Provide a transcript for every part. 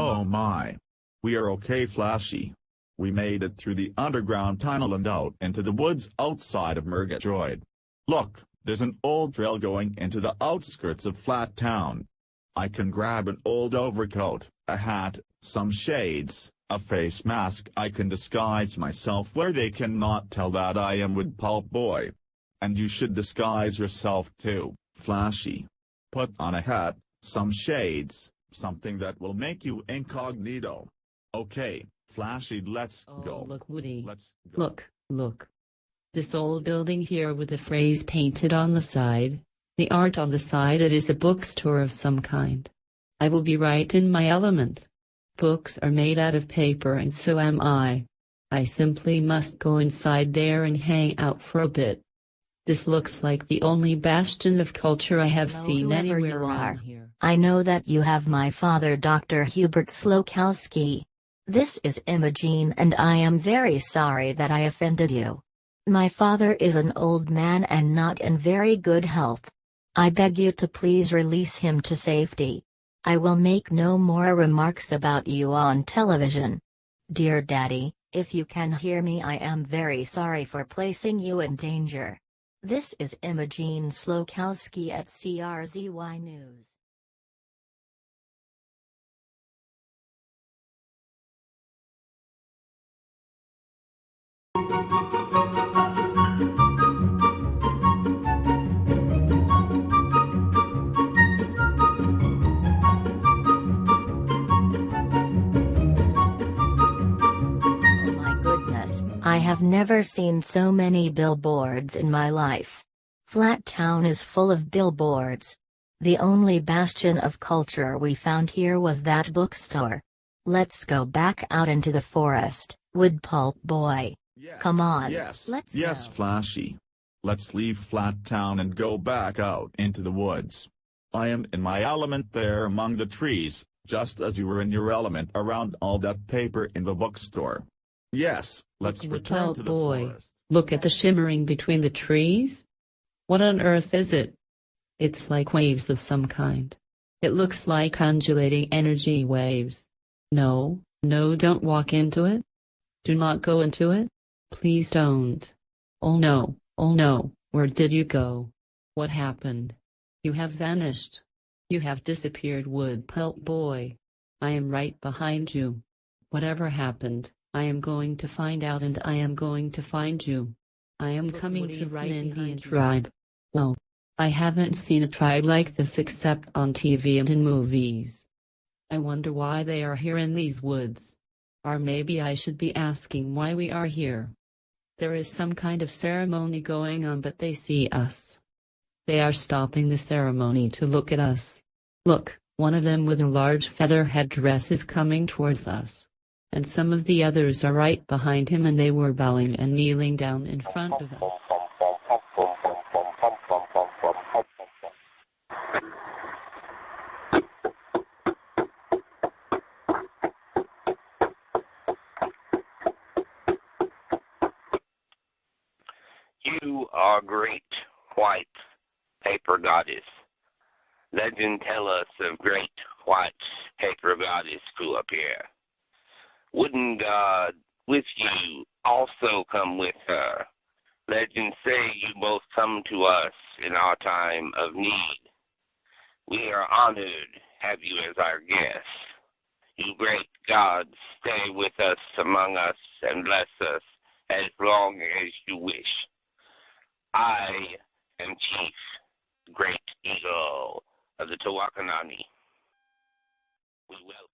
Oh my. We are okay, Flashy. We made it through the underground tunnel and out into the woods outside of Murgatroyd. Look, there's an old trail going into the outskirts of Flat Town. I can grab an old overcoat, a hat, some shades, a face mask. I can disguise myself where they cannot tell that I am Wood Pulp Boy. And you should disguise yourself too, Flashy. Put on a hat, some shades, something that will make you incognito. Okay, Flashy, let's go. Look, Woody. Let's go. Look. This old building here with the phrase painted on the side, the art on the side, it is a bookstore of some kind. I will be right in my element. Books are made out of paper and so am I. I simply must go inside there and hang out for a bit. This looks like the only bastion of culture I have seen anywhere around here. I know that you have my father, Dr. Hubert Slokowski. This is Imogene and I am very sorry that I offended you. My father is an old man and not in very good health. I beg you to please release him to safety. I will make no more remarks about you on television. Dear Daddy, if you can hear me, I am very sorry for placing you in danger. This is Imogene Slokowski at CRZY News. I have never seen so many billboards in my life. Flat Town is full of billboards. The only bastion of culture we found here was that bookstore. Let's go back out into the forest, Wood Pulp Boy. Yes, Come on, yes, let's yes, go. Flashy. Let's leave Flat Town and go back out into the woods. I am in my element there among the trees, just as you were in your element around all that paper in the bookstore. Yes, let's return to the forest. Look at the shimmering between the trees. What on earth is it? It's like waves of some kind. It looks like undulating energy waves. No, don't walk into it. Do not go into it. Please don't. Oh no, where did you go? What happened? You have vanished. You have disappeared, Wood Pulp Boy. I am right behind you. Whatever happened, I am going to find out and I am going to find you. I am coming to right Indian tribe. Whoa. I haven't seen a tribe like this except on TV and in movies. I wonder why they are here in these woods. Or maybe I should be asking why we are here. There is some kind of ceremony going on, but they see us. They are stopping the ceremony to look at us. Look, one of them with a large feather headdress is coming towards us. And some of the others are right behind him and they were bowing and kneeling down in front of us. You are great white paper goddess. Legend tell us of great white paper goddess who appear. Wouldn't God with you also come with her? Legends say you both come to us in our time of need. We are honored to have you as our guest. You great gods, stay with us, among us, and bless us as long as you wish. I am Chief Great Eagle of the Tawakanani. We welcome.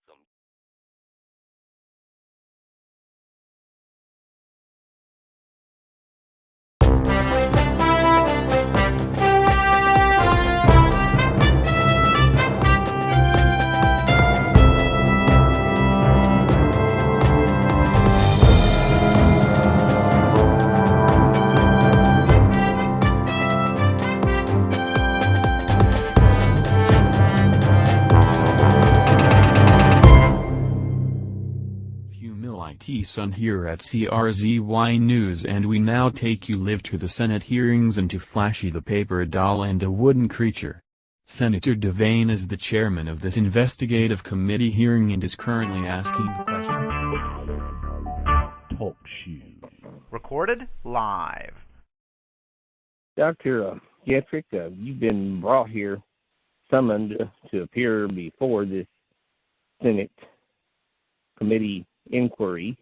LIT Sun here at CRZY News, and we now take you live to the Senate hearings and to Flashy the Paper Doll and the Wooden Creature. Senator Devane is the chairman of this investigative committee hearing and is currently asking the question. Talk show. Recorded live. Dr. Getrick, you've been brought here, summoned to appear before this Senate committee inquiry,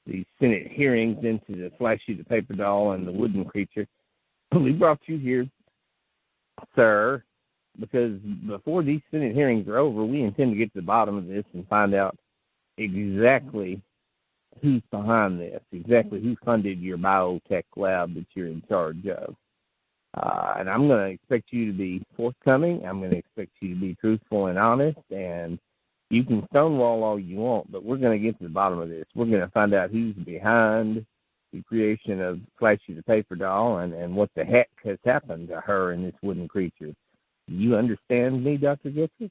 the Senate hearings into the Flashy the Paper Doll and the Wooden Creature. We brought you here, sir, because before these Senate hearings are over, we intend to get to the bottom of this and find out exactly who's behind this, exactly who funded your biotech lab that you're in charge of. And I'm going to expect you to be forthcoming. I'm going to expect you to be truthful and honest, and you can stonewall all you want, but we're going to get to the bottom of this. We're going to find out who's behind the creation of Flashy the Paper Doll and what the heck has happened to her and this wooden creature. Do you understand me, Dr. Getrick?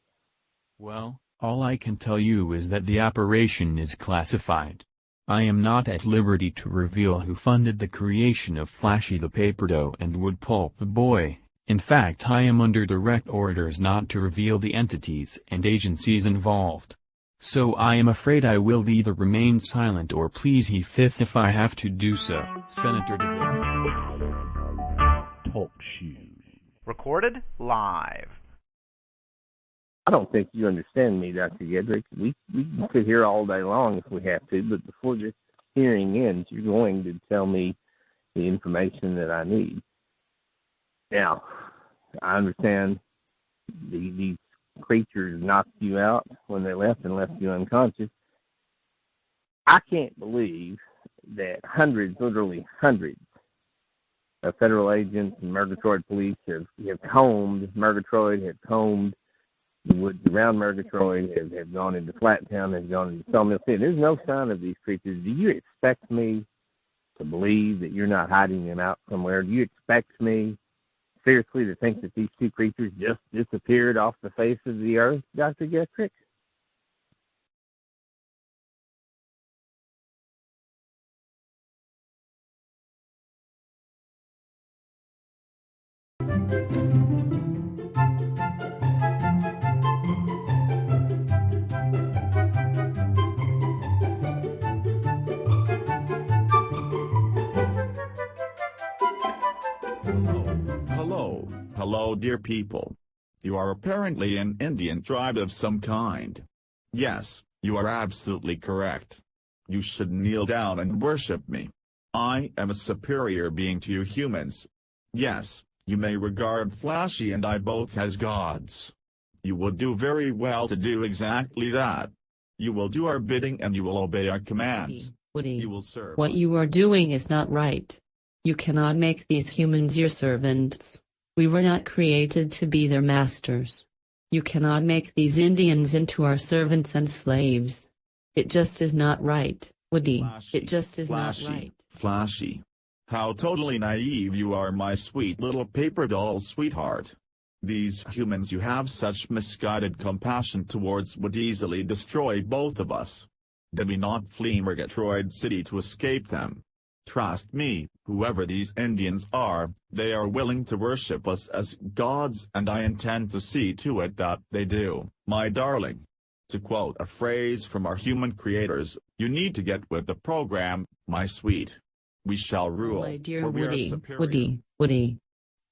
Well, all I can tell you is that the operation is classified. I am not at liberty to reveal who funded the creation of Flashy the Paper Doll and Wood Pulp Boy. In fact, I am under direct orders not to reveal the entities and agencies involved. So I am afraid I will either remain silent or plead the fifth if I have to do so. Senator DeVille. Talk show. Recorded live. I don't think you understand me, Dr. Gedrick. We can sit here all day long if we have to, but before this hearing ends, you're going to tell me the information that I need. Now, I understand these creatures knocked you out when they left and left you unconscious. I can't believe that hundreds, literally hundreds, of federal agents and Murgatroyd police have combed Murgatroyd, have combed the woods around Murgatroyd, have gone into Flattown, have gone into Sawmill City. There's no sign of these creatures. Do you expect me to believe that you're not hiding them out somewhere? Do you expect me seriously to think that these two creatures just disappeared off the face of the earth, Dr. Getrick? Hello, dear people. You are apparently an Indian tribe of some kind. Yes, you are absolutely correct. You should kneel down and worship me. I am a superior being to you humans. Yes, you may regard Flashy and I both as gods. You would do very well to do exactly that. You will do our bidding and you will obey our commands. Woody, you will serve what us. you are doing is not right. You cannot make these humans your servants. We were not created to be their masters. You cannot make these Indians into our servants and slaves. It just is not right, Woody. Flashy, It just is Flashy, not right. Flashy. How totally naive you are, my sweet little paper doll sweetheart. These humans you have such misguided compassion towards would easily destroy both of us. Did we not flee Murgatroyd City to escape them? Trust me, whoever these Indians are, they are willing to worship us as gods, and I intend to see to it that they do, my darling. To quote a phrase from our human creators, you need to get with the program, my sweet. We shall rule, My dear for we are Woody, superior. Woody.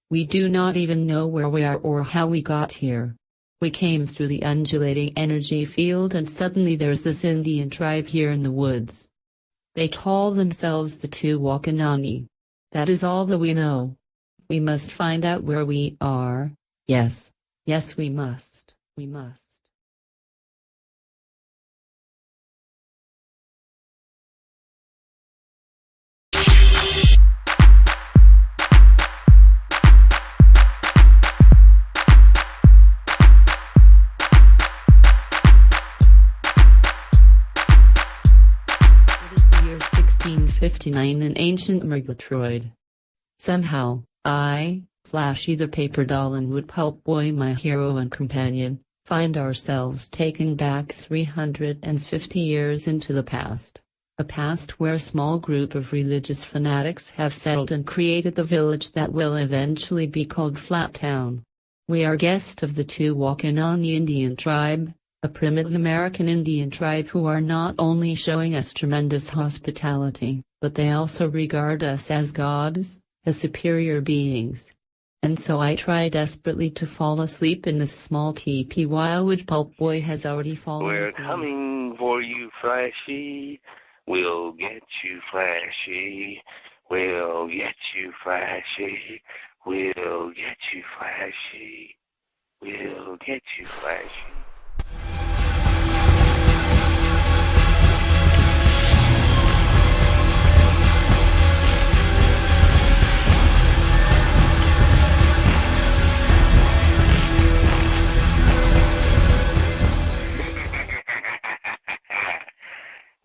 We do not even know where we are or how we got here. We came through the undulating energy field and suddenly there's this Indian tribe here in the woods. They call themselves the Tuwakanani. That is all that we know. We must find out where we are. Yes, we must. We must. It is the year 1659 in ancient Murgatroyd. Somehow, I, Flashy the Paper Doll and Wood Pulp Boy, my hero and companion, find ourselves taken back 350 years into the past. a past where a small group of religious fanatics have settled and created the village that will eventually be called Flat Town. We are guests of the Tuwaukanani Indian tribe, a primitive American Indian tribe who are not only showing us tremendous hospitality, but they also regard us as gods, as superior beings. And so I try desperately to fall asleep in this small teepee while Wood Pulp Boy has already fallen We're asleep. coming for you, Flashy. We'll get you, Flashy. We'll get you, Flashy. We'll get you, Flashy. We'll get you, Flashy.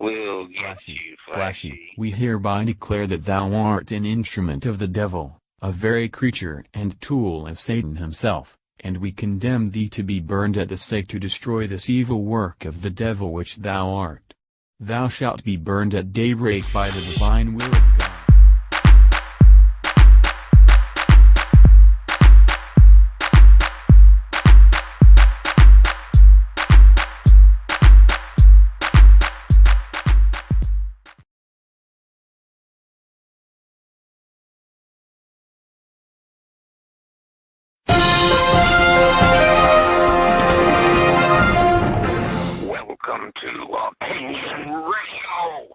We'll get you, Flashy, we hereby declare that thou art an instrument of the devil, a very creature and tool of Satan himself, and we condemn thee to be burned at the stake to destroy this evil work of the devil which thou art. Thou shalt be burned at daybreak by the divine will of God. Welcome to Opinion Radio,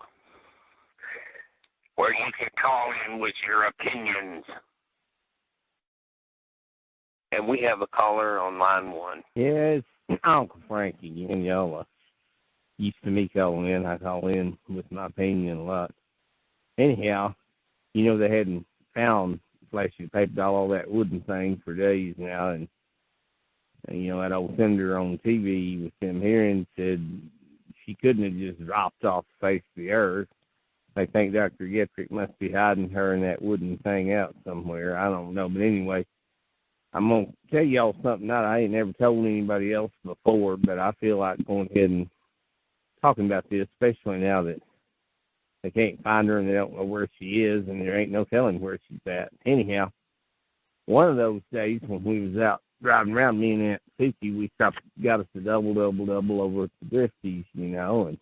where you can call in with your opinions. And we have a caller on line 1. Yeah, it's Uncle Frank again. Y'all used to me calling in. I call in with my opinion a lot. Anyhow, you know they hadn't found Flashy PAPERDOLL, all that wooden thing, for days now, and you know, that old senator on TV with them hearing said she couldn't have just dropped off the face of the earth. They think Dr. Getrick must be hiding her and that wooden thing out somewhere. I don't know. But anyway, I'm going to tell y'all something that I ain't never told anybody else before, but I feel like going ahead and talking about this, especially now that they can't find her and they don't know where she is, and there ain't no telling where she's at. Anyhow, one of those days when we was out driving around, me and Aunt Suki, we got us a double over at the Drifties, you know, and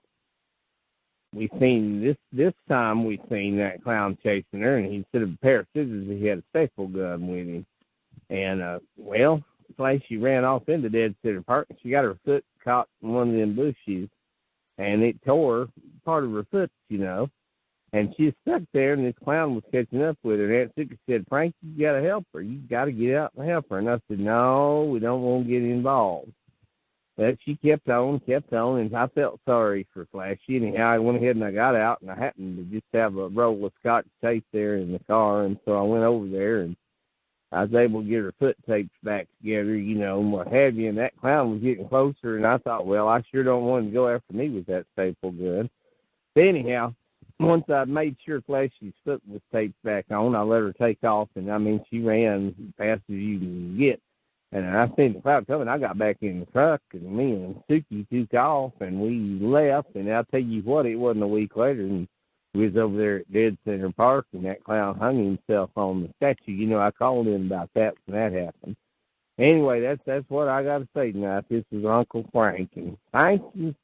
we seen this time we seen that clown chasing her, and instead of a pair of scissors, he had a staple gun with him. And well, Flashy ran off into Dead Center Park, and she got her foot caught in one of them bushes, and it tore part of her foot, you know. And she was stuck there, and this clown was catching up with her. And Aunt Suki said, "Frank, you got to help her. You got to get out and help her." And I said, "No, we don't want to get involved." But she kept on, and I felt sorry for Flashy. Anyhow, I went ahead and I got out, and I happened to just have a roll of Scotch tape there in the car. And so I went over there, and I was able to get her foot tapes back together, you know, and what have you. And that clown was getting closer, and I thought, well, I sure don't want to go after me with that staple gun. But anyhow, once I made sure Flashy's foot was taped back on, I let her take off, and I mean, she ran fast as you can get. And I seen the crowd coming. I got back in the truck, and me and Suki took off, and we left. And I'll tell you what, it wasn't a week later, and we was over there at Dead Center Park, and that clown hung himself on the statue. You know, I called in about that when that happened. Anyway, that's what I got to say tonight. This is Uncle Frank, and thank you.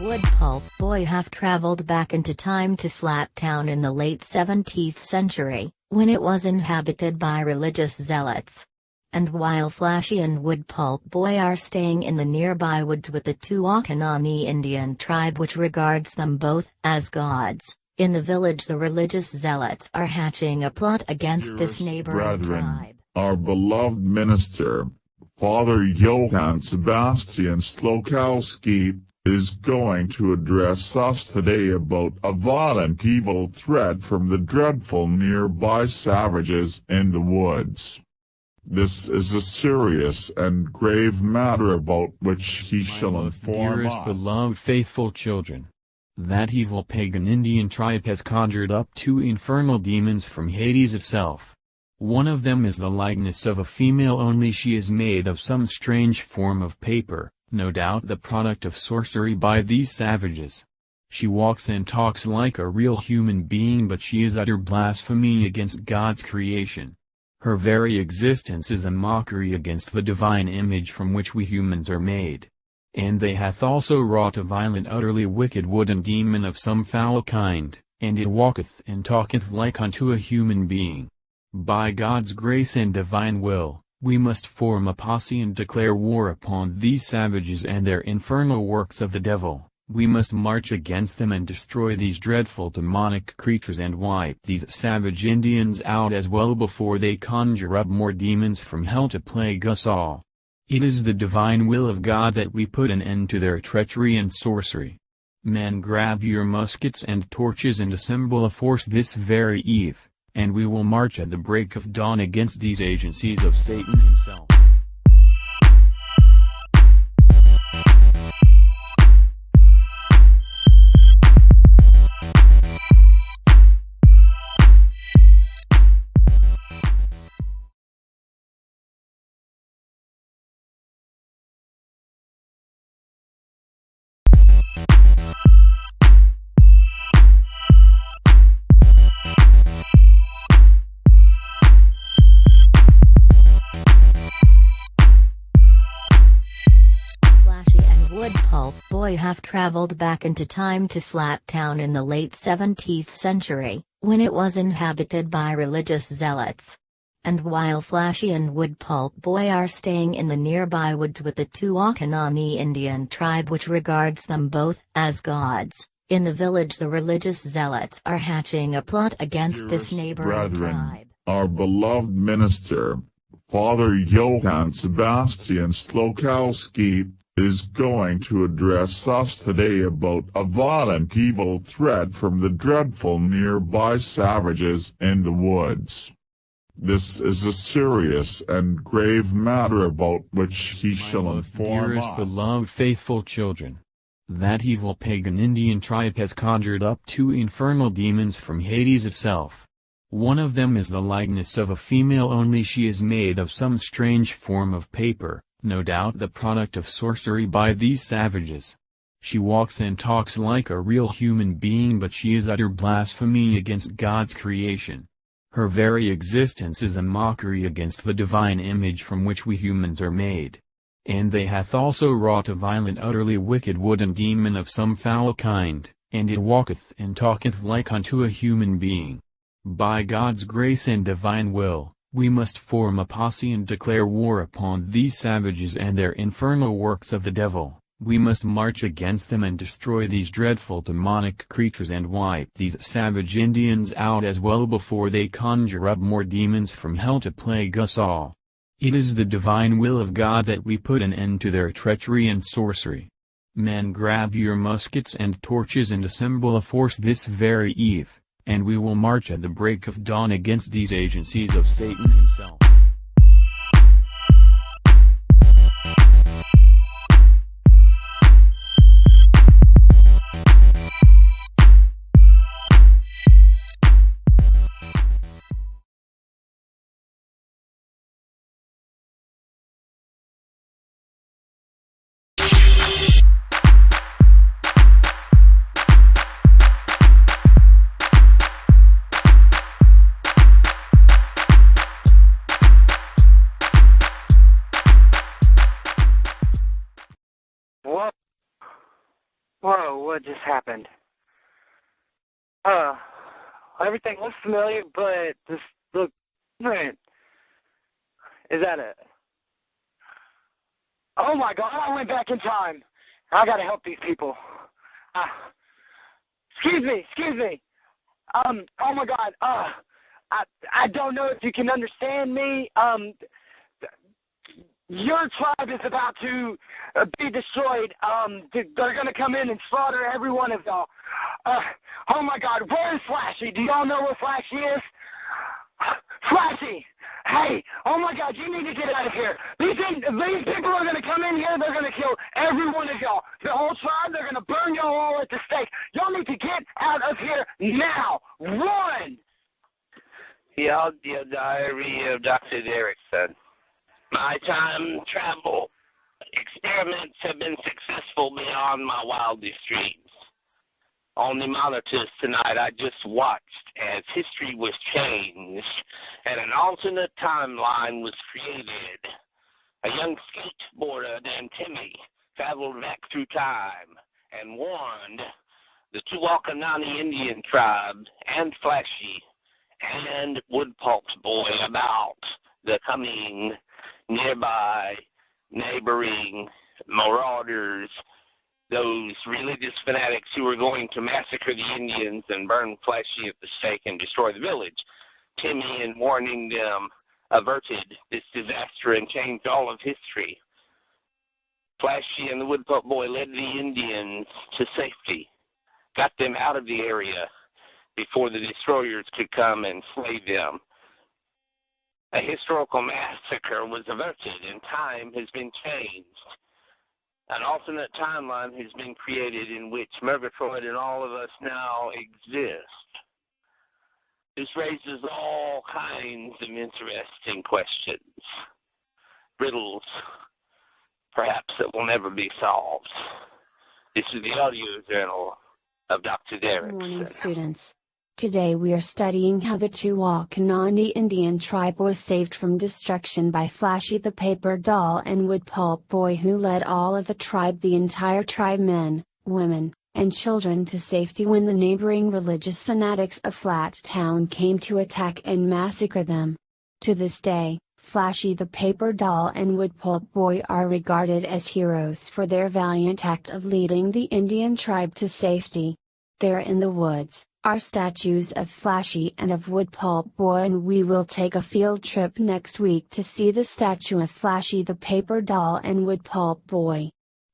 Wood Pulp Boy have traveled back into time to Flat Town in the late 17th century, when it was inhabited by religious zealots. And while Flashy and Wood Pulp Boy are staying in the nearby woods with the Tuwaukanani Indian tribe which regards them both as gods, in the village the religious zealots are hatching a plot against this neighboring Brethren, tribe. our beloved minister, Father Johann Sebastian Slokowski, is going to address us today about a violent evil threat from the dreadful nearby savages in the woods. This is a serious and grave matter about which he shall most inform dearest us. beloved faithful children. That evil pagan Indian tribe has conjured up 2 infernal demons from Hades itself. One of them is the likeness of a female, only she is made of some strange form of paper, no doubt the product of sorcery by these savages. She walks and talks like a real human being, but she is utter blasphemy against God's creation. Her very existence is a mockery against the divine image from which we humans are made. And they hath also wrought a violent utterly wicked wooden demon of some foul kind, and it walketh and talketh like unto a human being. By God's grace and divine will, we must form a posse and declare war upon these savages and their infernal works of the devil. We must march against them and destroy these dreadful demonic creatures and wipe these savage Indians out as well before they conjure up more demons from hell to plague us all. It is the divine will of God that we put an end to their treachery and sorcery. Men, grab your muskets and torches and assemble a force this very eve, and we will march at the break of dawn against these agencies of Satan himself. Pulp Boy have traveled back into time to Flat Town in the late 17th century, when it was inhabited by religious zealots. And while Flashy and Wood Pulp Boy are staying in the nearby woods with the Tuakanani Indian tribe which regards them both as gods, in the village the religious zealots are hatching a plot against this neighboring brethren, tribe. Our beloved minister, Father Johann Sebastian Slokowski, is going to address us today about a violent evil threat from the dreadful nearby savages in the woods. This is a serious and grave matter about which he shall inform dearest us. Beloved faithful children. That evil pagan Indian tribe has conjured up 2 infernal demons from Hades itself. One of them is the likeness of a female, only she is made of some strange form of paper, no doubt the product of sorcery by these savages. She walks and talks like a real human being, but she is utter blasphemy against God's creation. Her very existence is a mockery against the divine image from which we humans are made. And they hath also wrought a violent utterly wicked wooden demon of some foul kind, and it walketh and talketh like unto a human being. By God's grace and divine will, we must form a posse and declare war upon these savages and their infernal works of the devil. We must march against them and destroy these dreadful demonic creatures and wipe these savage Indians out as well before they conjure up more demons from hell to plague us all. It is the divine will of God that we put an end to their treachery and sorcery. Men, grab your muskets and torches and assemble a force this very eve, and we will march at the break of dawn against these agencies of Satan himself. Whoa, what just happened? Everything looks familiar, but this looks different. Is that it? Oh my God, I went back in time. I gotta help these people. Excuse me. Oh my God, I don't know if you can understand me. Your tribe is about to be destroyed. They're going to come in and slaughter every one of y'all. Oh, my God. Where is Flashy? Do y'all know where Flashy is? Flashy! Hey, oh my God, you need to get out of here. These people are going to come in here. They're going to kill every one of y'all. The whole tribe, they're going to burn y'all all at the stake. Y'all need to get out of here now. Run! The audio diary of Dr. Derrickson. My time travel experiments have been successful beyond my wildest dreams. On the monitors tonight, I just watched as history was changed and an alternate timeline was created. A young skateboarder named Timmy traveled back through time and warned the Tuwakanani Indian tribe and Flashy and Woodpulp's boy about the coming nearby neighboring marauders, those religious fanatics who were going to massacre the Indians and burn Flashy at the stake and destroy the village. Timmy, in warning them, averted this disaster and changed all of history. Flashy and the Woodpulp boy led the Indians to safety, got them out of the area before the destroyers could come and slay them. A historical massacre was averted and time has been changed. An alternate timeline has been created in which Murgatroyd and all of us now exist. This raises all kinds of interesting questions, riddles, perhaps that will never be solved. This is the audio journal of Dr. Derrickson. Good morning, students. Today we are studying how the Tuwakanani Indian tribe was saved from destruction by Flashy the paper doll and Woodpulp boy, who led all of the entire tribe, men, women, and children, to safety when the neighboring religious fanatics of Flat Town came to attack and massacre them. To this day, Flashy the paper doll and Woodpulp boy are regarded as heroes for their valiant act of leading the Indian tribe to safety. There in the woods are statues of Flashy and of Woodpulp boy, and we will take a field trip next week to see the statue of Flashy the paper doll and Woodpulp boy.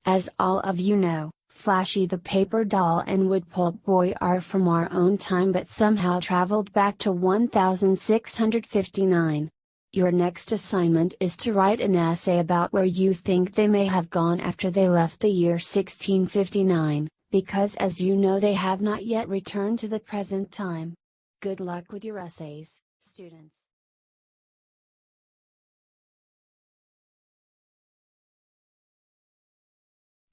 As all of you know, Flashy the paper doll and Woodpulp boy are from our own time but somehow traveled back to 1659. Your next assignment is to write an essay about where you think they may have gone after they left the year 1659. Because as you know they have not yet returned to the present time. Good luck with your essays, students.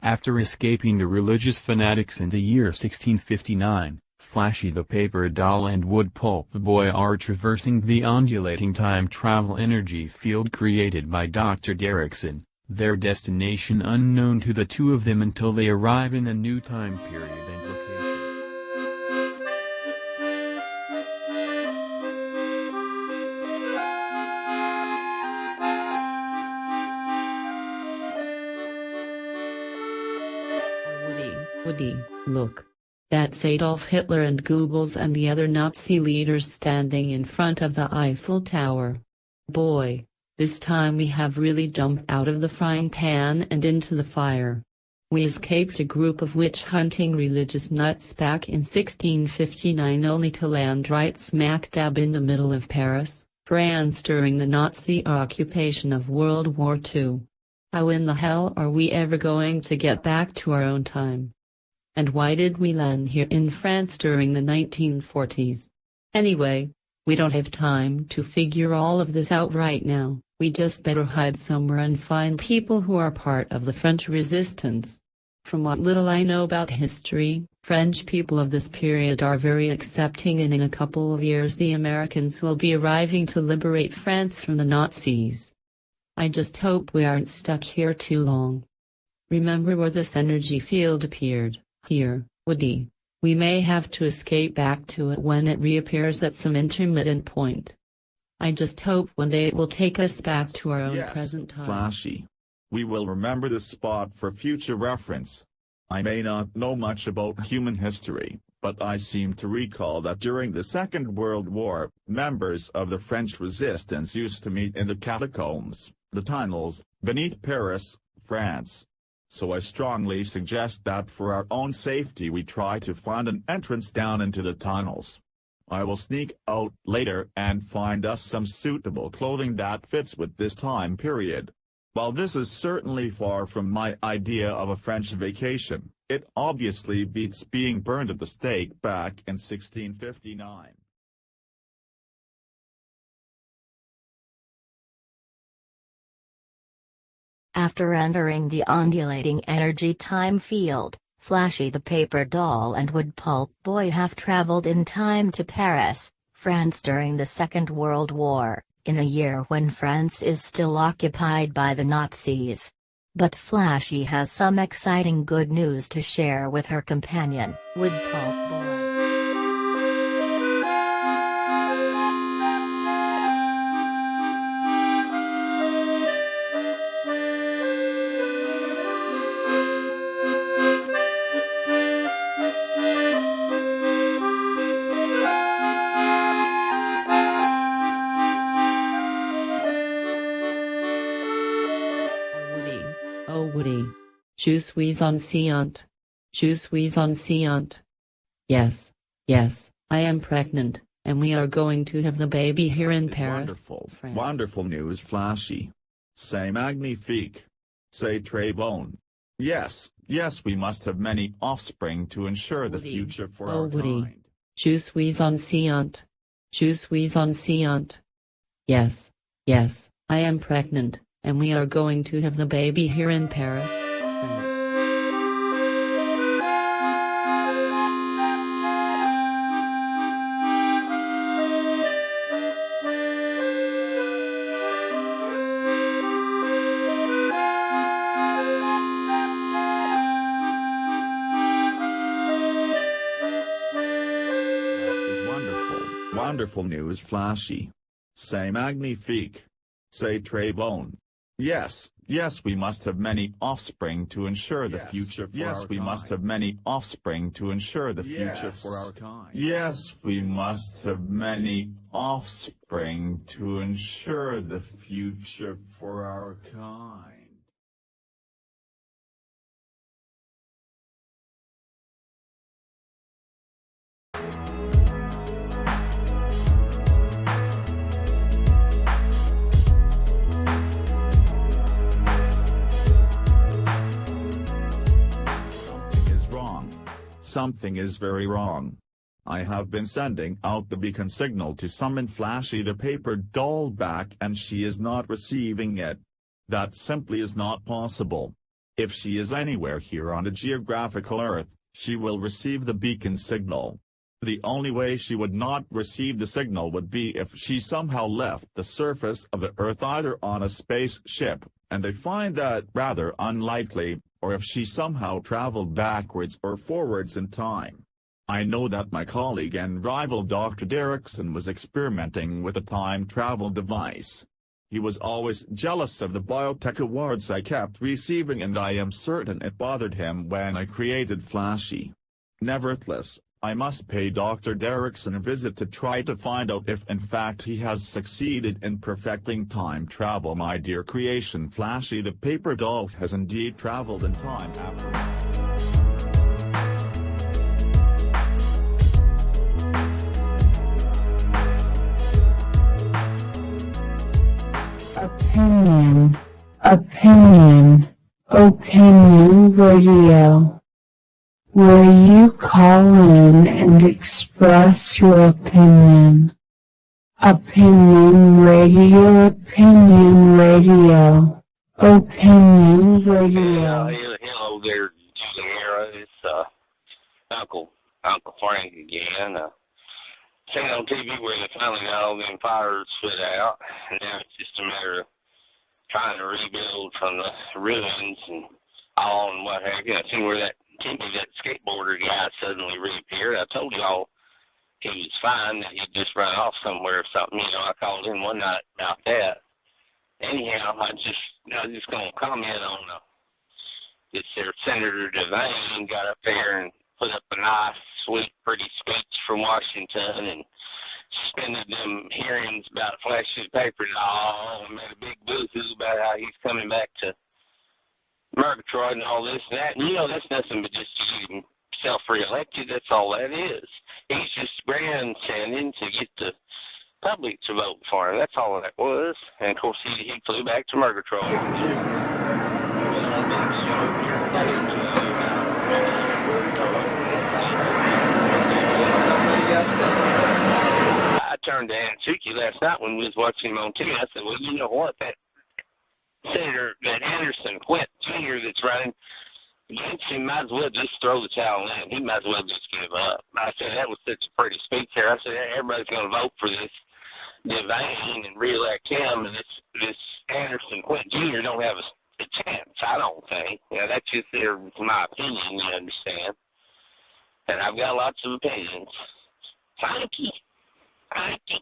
After escaping the religious fanatics in the year 1659, Flashy the paper doll and Woodpulp boy are traversing the undulating time travel energy field created by Dr. Derrickson. Their destination unknown to the two of them until they arrive in a new time period and location. Woody, look. That's Adolf Hitler and Goebbels and the other Nazi leaders standing in front of the Eiffel Tower. Boy. This time we have really jumped out of the frying pan and into the fire. We escaped a group of witch-hunting religious nuts back in 1659 only to land right smack dab in the middle of Paris, France during the Nazi occupation of World War II. How in the hell are we ever going to get back to our own time? And why did we land here in France during the 1940s? Anyway, we don't have time to figure all of this out right now. We just better hide somewhere and find people who are part of the French resistance. From what little I know about history, French people of this period are very accepting, and in a couple of years the Americans will be arriving to liberate France from the Nazis. I just hope we aren't stuck here too long. Remember where this energy field appeared, here, Woody. We may have to escape back to it when it reappears at some intermittent point. I just hope one day it will take us back to our own present time. Flashy. We will remember this spot for future reference. I may not know much about human history, but I seem to recall that during the Second World War, members of the French resistance used to meet in the catacombs, the tunnels, beneath Paris, France. So I strongly suggest that for our own safety we try to find an entrance down into the tunnels. I will sneak out later and find us some suitable clothing that fits with this time period. While this is certainly far from my idea of a French vacation, it obviously beats being burned at the stake back in 1659. After entering the undulating energy time field, Flashy the Paper Doll and Wood Pulp Boy have traveled in time to Paris, France during the Second World War, in a year when France is still occupied by the Nazis. But Flashy has some exciting good news to share with her companion, Wood Pulp Boy. Oh Woody. Je suis enceinte. Je suis enceinte. Yes, yes, I am pregnant, and we are going to have the baby here in Paris. Wonderful, France. wonderful news, Flashy. C'est magnifique. C'est très bon. Yes, yes, we must have many offspring to ensure the Woody. future for Oh our Woody. kind. Je suis enceinte. Je suis enceinte. Yes, yes, I am pregnant, and we are going to have the baby here in Paris, France. That is wonderful, wonderful news, Flashy. C'est magnifique. C'est très bon. Yes, yes, we must have many offspring to ensure the future for our kind. Yes, we must have many offspring to ensure the future for our kind. Yes, we must have many offspring to ensure the future for our kind. Something is wrong. Something is very wrong. I have been sending out the beacon signal to summon Flashy the Paper Doll back and she is not receiving it. That simply is not possible. If she is anywhere here on the geographical Earth, she will receive the beacon signal. The only way she would not receive the signal would be if she somehow left the surface of the Earth either on a spaceship, and I find that rather unlikely, or if she somehow traveled backwards or forwards in time. I know that my colleague and rival Dr. Derrickson was experimenting with a time travel device. He was always jealous of the biotech awards I kept receiving, and I am certain it bothered him when I created Flashy. Nevertheless, I must pay Dr. Derrickson a visit to try to find out if in fact he has succeeded in perfecting time travel. My dear creation Flashy the Paper Doll has indeed traveled in time after Opinion Radio. Where you call in and express your opinion. Opinion Radio. Opinion Radio. Hello there, Juliana. It's Uncle Frank again. Seen on TV where they finally got all them fires put out, and now it's just a matter of trying to rebuild from the ruins and all and what have you. I seen where that skateboarder guy suddenly reappeared. I told y'all he was fine, that he'd just run off somewhere or something. You know, I called in one night about that. Anyhow, I was just going to comment on this there Senator Devane got up there and put up a nice, sweet, pretty speech from Washington and suspended them hearings about Flashy the Paper Doll and made a big boo-hoo about how he's coming back to Murgatroyd and all this and that. And you know, that's nothing but just using self-reelected. That's all that is. He's just grandstanding to get the public to vote for him. That's all that was. And of course, he flew back to Murgatroyd. I turned to Ansuki last night when we was watching him on TV. I said, well, you know what? That Senator, that Anderson Quint Jr. that's running against him might as well just throw the towel in. He might as well just give up. I said, that was such a pretty speech there. I said, everybody's going to vote for this Devane and reelect him, and this Anderson Quint Jr. don't have a chance, I don't think. You know, that's just my opinion, you understand. And I've got lots of opinions. Thank you. Thank you.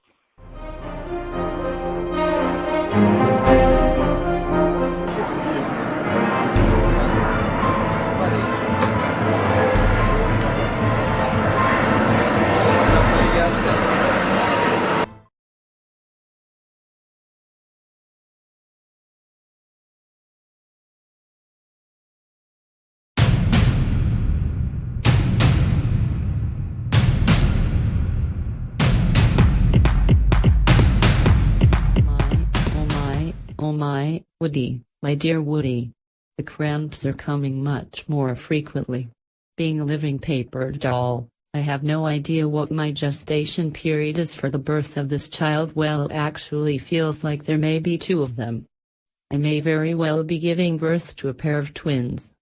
Oh my, Woody, my dear Woody. The cramps are coming much more frequently. Being a living paper doll, I have no idea what my gestation period is for the birth of this child. Well, it actually feels like there may be two of them. I may very well be giving birth to a pair of twins.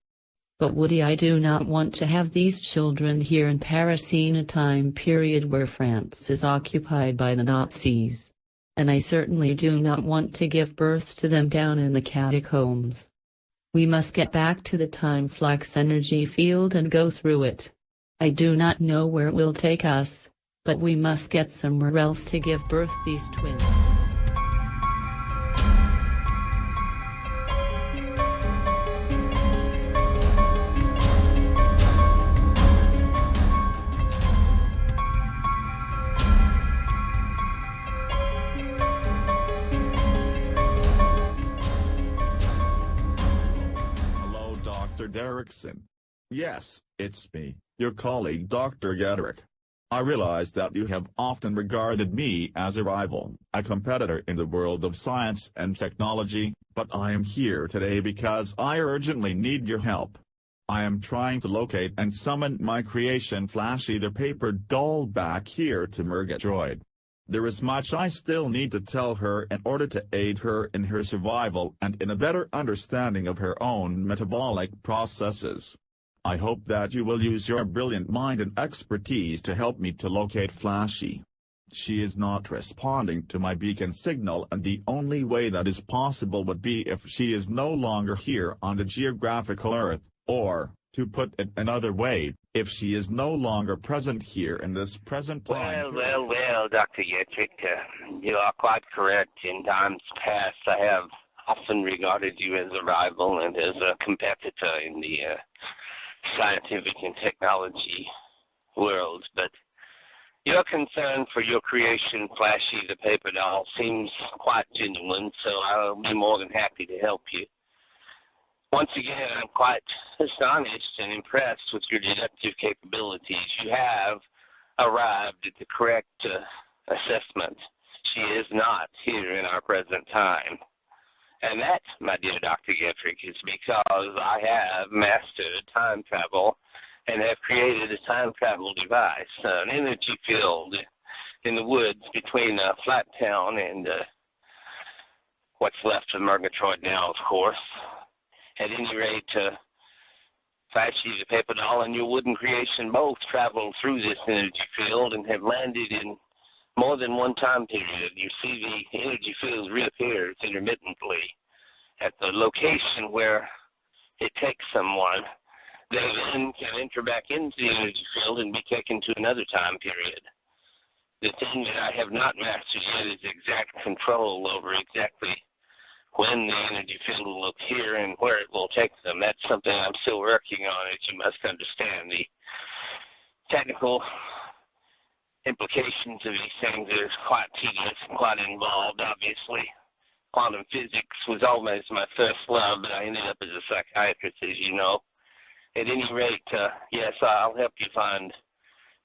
But Woody, I do not want to have these children here in Paris in a time period where France is occupied by the Nazis. And I certainly do not want to give birth to them down in the catacombs. We must get back to the time flux energy field and go through it. I do not know where it will take us, but we must get somewhere else to give birth these twins. Derrickson. Yes, it's me, your colleague Dr. Gedrick. I realize that you have often regarded me as a rival, a competitor in the world of science and technology, but I am here today because I urgently need your help. I am trying to locate and summon my creation Flashy the Paper Doll back here to Murgatroyd. There is much I still need to tell her in order to aid her in her survival and in a better understanding of her own metabolic processes. I hope that you will use your brilliant mind and expertise to help me to locate Flashy. She is not responding to my beacon signal, and the only way that is possible would be if she is no longer here on the geographical Earth, or, to put it another way, if she is no longer present here in this present time. Well, Dr. Yetrick, you are quite correct. In times past, I have often regarded you as a rival and as a competitor in the scientific and technology world, but your concern for your creation, Flashy the Paper Doll, seems quite genuine, so I'll be more than happy to help you. Once again, I'm quite astonished and impressed with your deductive capabilities. You have arrived at the correct assessment. She is not here in our present time. And that, my dear Dr. Getrick, is because I have mastered time travel and have created a time travel device, an energy field in the woods between Flat Town and what's left of Murgatroyd now, of course. At any rate, Flashy the Paper Doll and your wooden creation both traveled through this energy field and have landed in more than one time period. You see, the energy field reappears intermittently at the location where it takes someone. They then can enter back into the energy field and be taken to another time period. The thing that I have not mastered yet is exact control over exactly when the energy field will appear and where it will take them. That's something I'm still working on, as you must understand. The technical implications of these things are quite tedious and quite involved, obviously. Quantum physics was always my first love, but I ended up as a psychiatrist, as you know. At any rate, yes, I'll help you find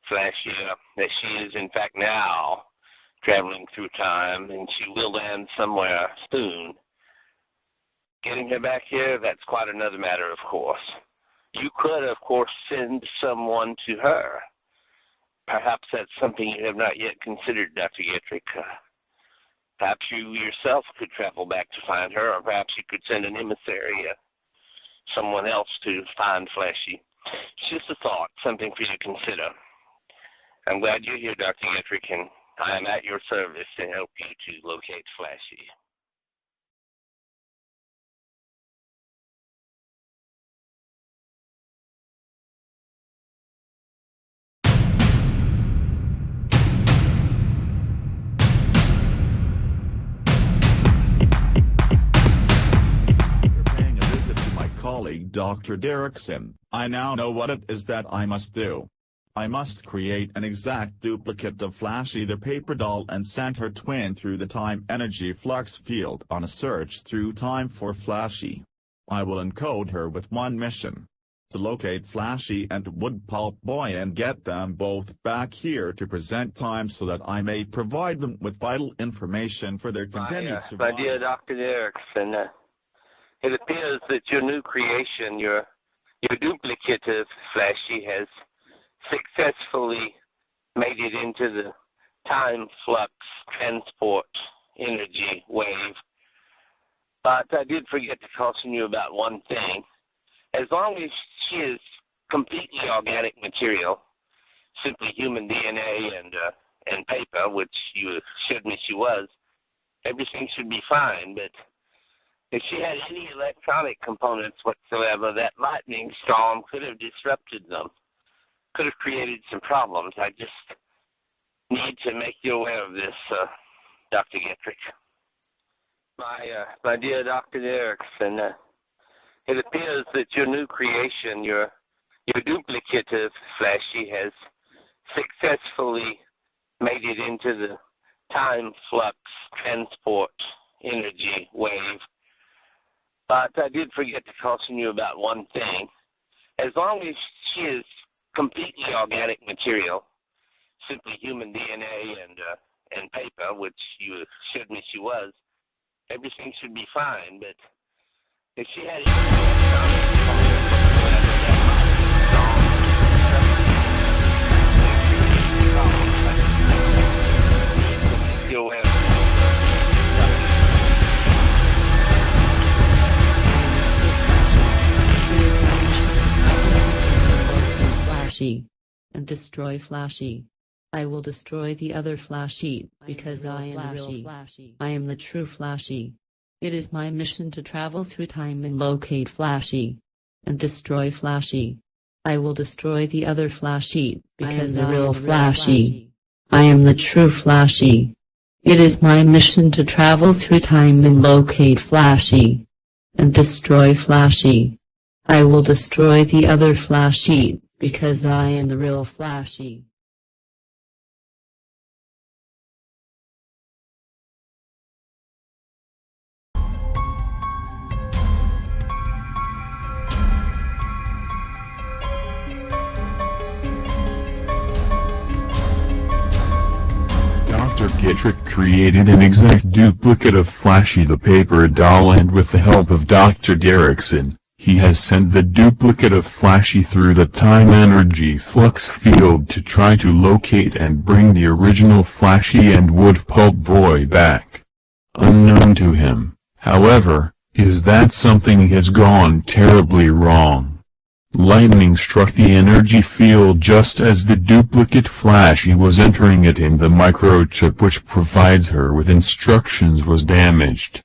Flashy, as she is in fact now traveling through time, and she will land somewhere soon. Getting her back here, that's quite another matter, of course. You could, of course, send someone to her. Perhaps that's something you have not yet considered, Dr. Getrick. Perhaps you yourself could travel back to find her, or perhaps you could send an emissary, someone else to find Flashy. It's just a thought, something for you to consider. I'm glad you're here, Dr. Getrick, and I am at your service to help you to locate Flashy. Colleague Dr. Derrickson, I now know what it is that I must do. I must create an exact duplicate of Flashy the paper doll and send her twin through the time energy flux field on a search through time for Flashy. I will encode her with one mission: to locate Flashy and Wood Pulp Boy and get them both back here to present time so that I may provide them with vital information for their continued survival. My dear Dr. Derrickson, it appears that your new creation, your duplicate of Flashy, has successfully made it into the time flux transport energy wave. But I did forget to caution you about one thing. As long as she is completely organic material, simply human DNA and paper, which you assured me she was, everything should be fine. But if she had any electronic components whatsoever, that lightning storm could have disrupted them, could have created some problems. I just need to make you aware of this, Dr. Getrick. My dear Dr. Derrickson, it appears that your new creation, your duplicate of Flashy, has successfully made it into the time flux transport energy wave. But I did forget to caution you about one thing. As long as she is completely organic material, simply human DNA and paper, which you assured me she was, everything should be fine. But if she had any electronic components whatsoever, that might be aware of this. And destroy Flashy. I will destroy the other Flashy, because I am the real Flashy. I am the true Flashy. It is my mission to travel through time and locate Flashy. And destroy Flashy. I will destroy the other Flashy, because the real Flashy. I am the true Flashy. It is my mission to travel through time and locate Flashy. And destroy Flashy. I will destroy the other Flashy, because I am the real Flashy. Dr. Getrick created an exact duplicate of Flashy the paper doll, and with the help of Dr. Derrickson, he has sent the duplicate of Flashy through the time energy flux field to try to locate and bring the original Flashy and Wood Pulp Boy back. Unknown to him, however, is that something has gone terribly wrong. Lightning struck the energy field just as the duplicate Flashy was entering it, and the microchip which provides her with instructions was damaged.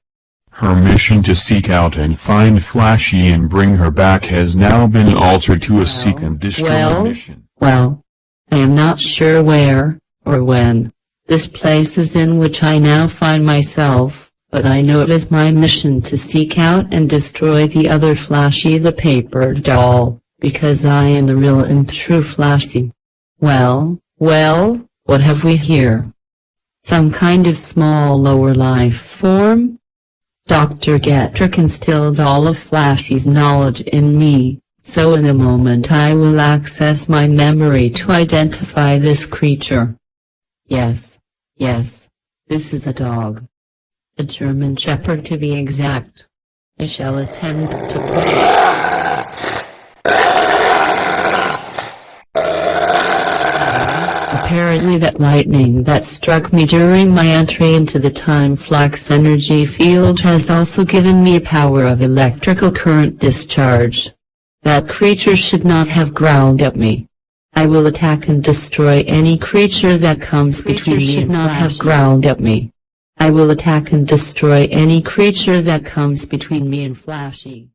Her mission to seek out and find Flashy and bring her back has now been altered to a seek and destroy mission. Well, I am not sure where, or when, this place is in which I now find myself, but I know it is my mission to seek out and destroy the other Flashy the paper doll, because I am the real and true Flashy. Well, what have we here? Some kind of small lower life form? Dr. Getrick instilled all of Flashy's knowledge in me, So in a moment I will access my memory to identify this creature. Yes. Yes. This is a dog. A German Shepherd to be exact. I shall attempt to put it. Apparently that lightning that struck me during my entry into the time flux energy field has also given me a power of electrical current discharge. That creature should not have growled at me. I will attack and destroy any creature that comes between me and not have growled at me. I will attack and destroy any creature that comes between me and Flashy.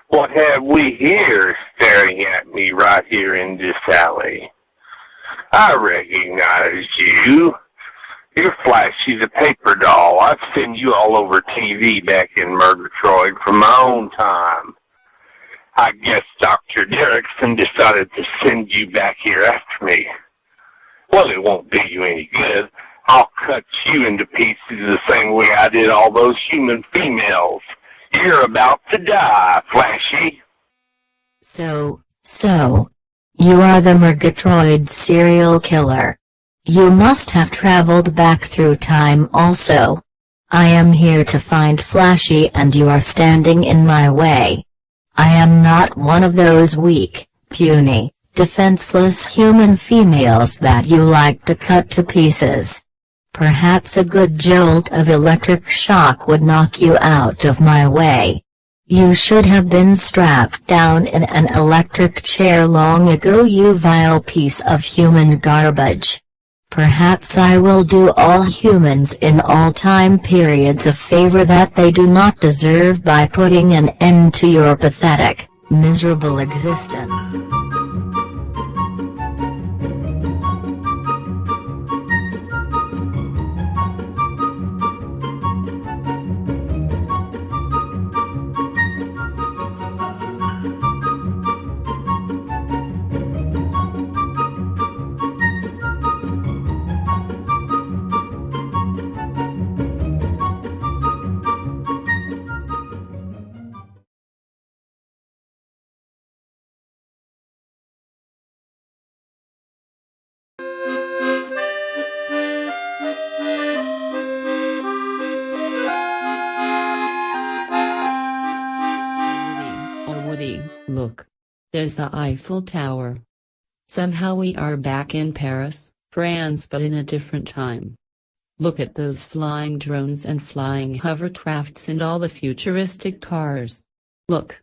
What have we here staring at me right here in this alley? I recognize you. You're Flashy the Paper Doll. I've seen you all over TV back in Murgatroyd from my own time. I guess Dr. Derrickson decided to send you back here after me. Well, it won't do you any good. I'll cut you into pieces the same way I did all those human females. You're about to die, Flashy. So, you are the Murgatroyd serial killer. You must have traveled back through time also. I am here to find Flashy and you are standing in my way. I am not one of those weak, puny, defenseless human females that you like to cut to pieces. Perhaps a good jolt of electric shock would knock you out of my way. You should have been strapped down in an electric chair long ago, you vile piece of human garbage. Perhaps I will do all humans in all time periods a favor that they do not deserve by putting an end to your pathetic, miserable existence. Look. There's the Eiffel Tower. Somehow we are back in Paris, France, but in a different time. Look at those flying drones and flying hovercrafts and all the futuristic cars. Look.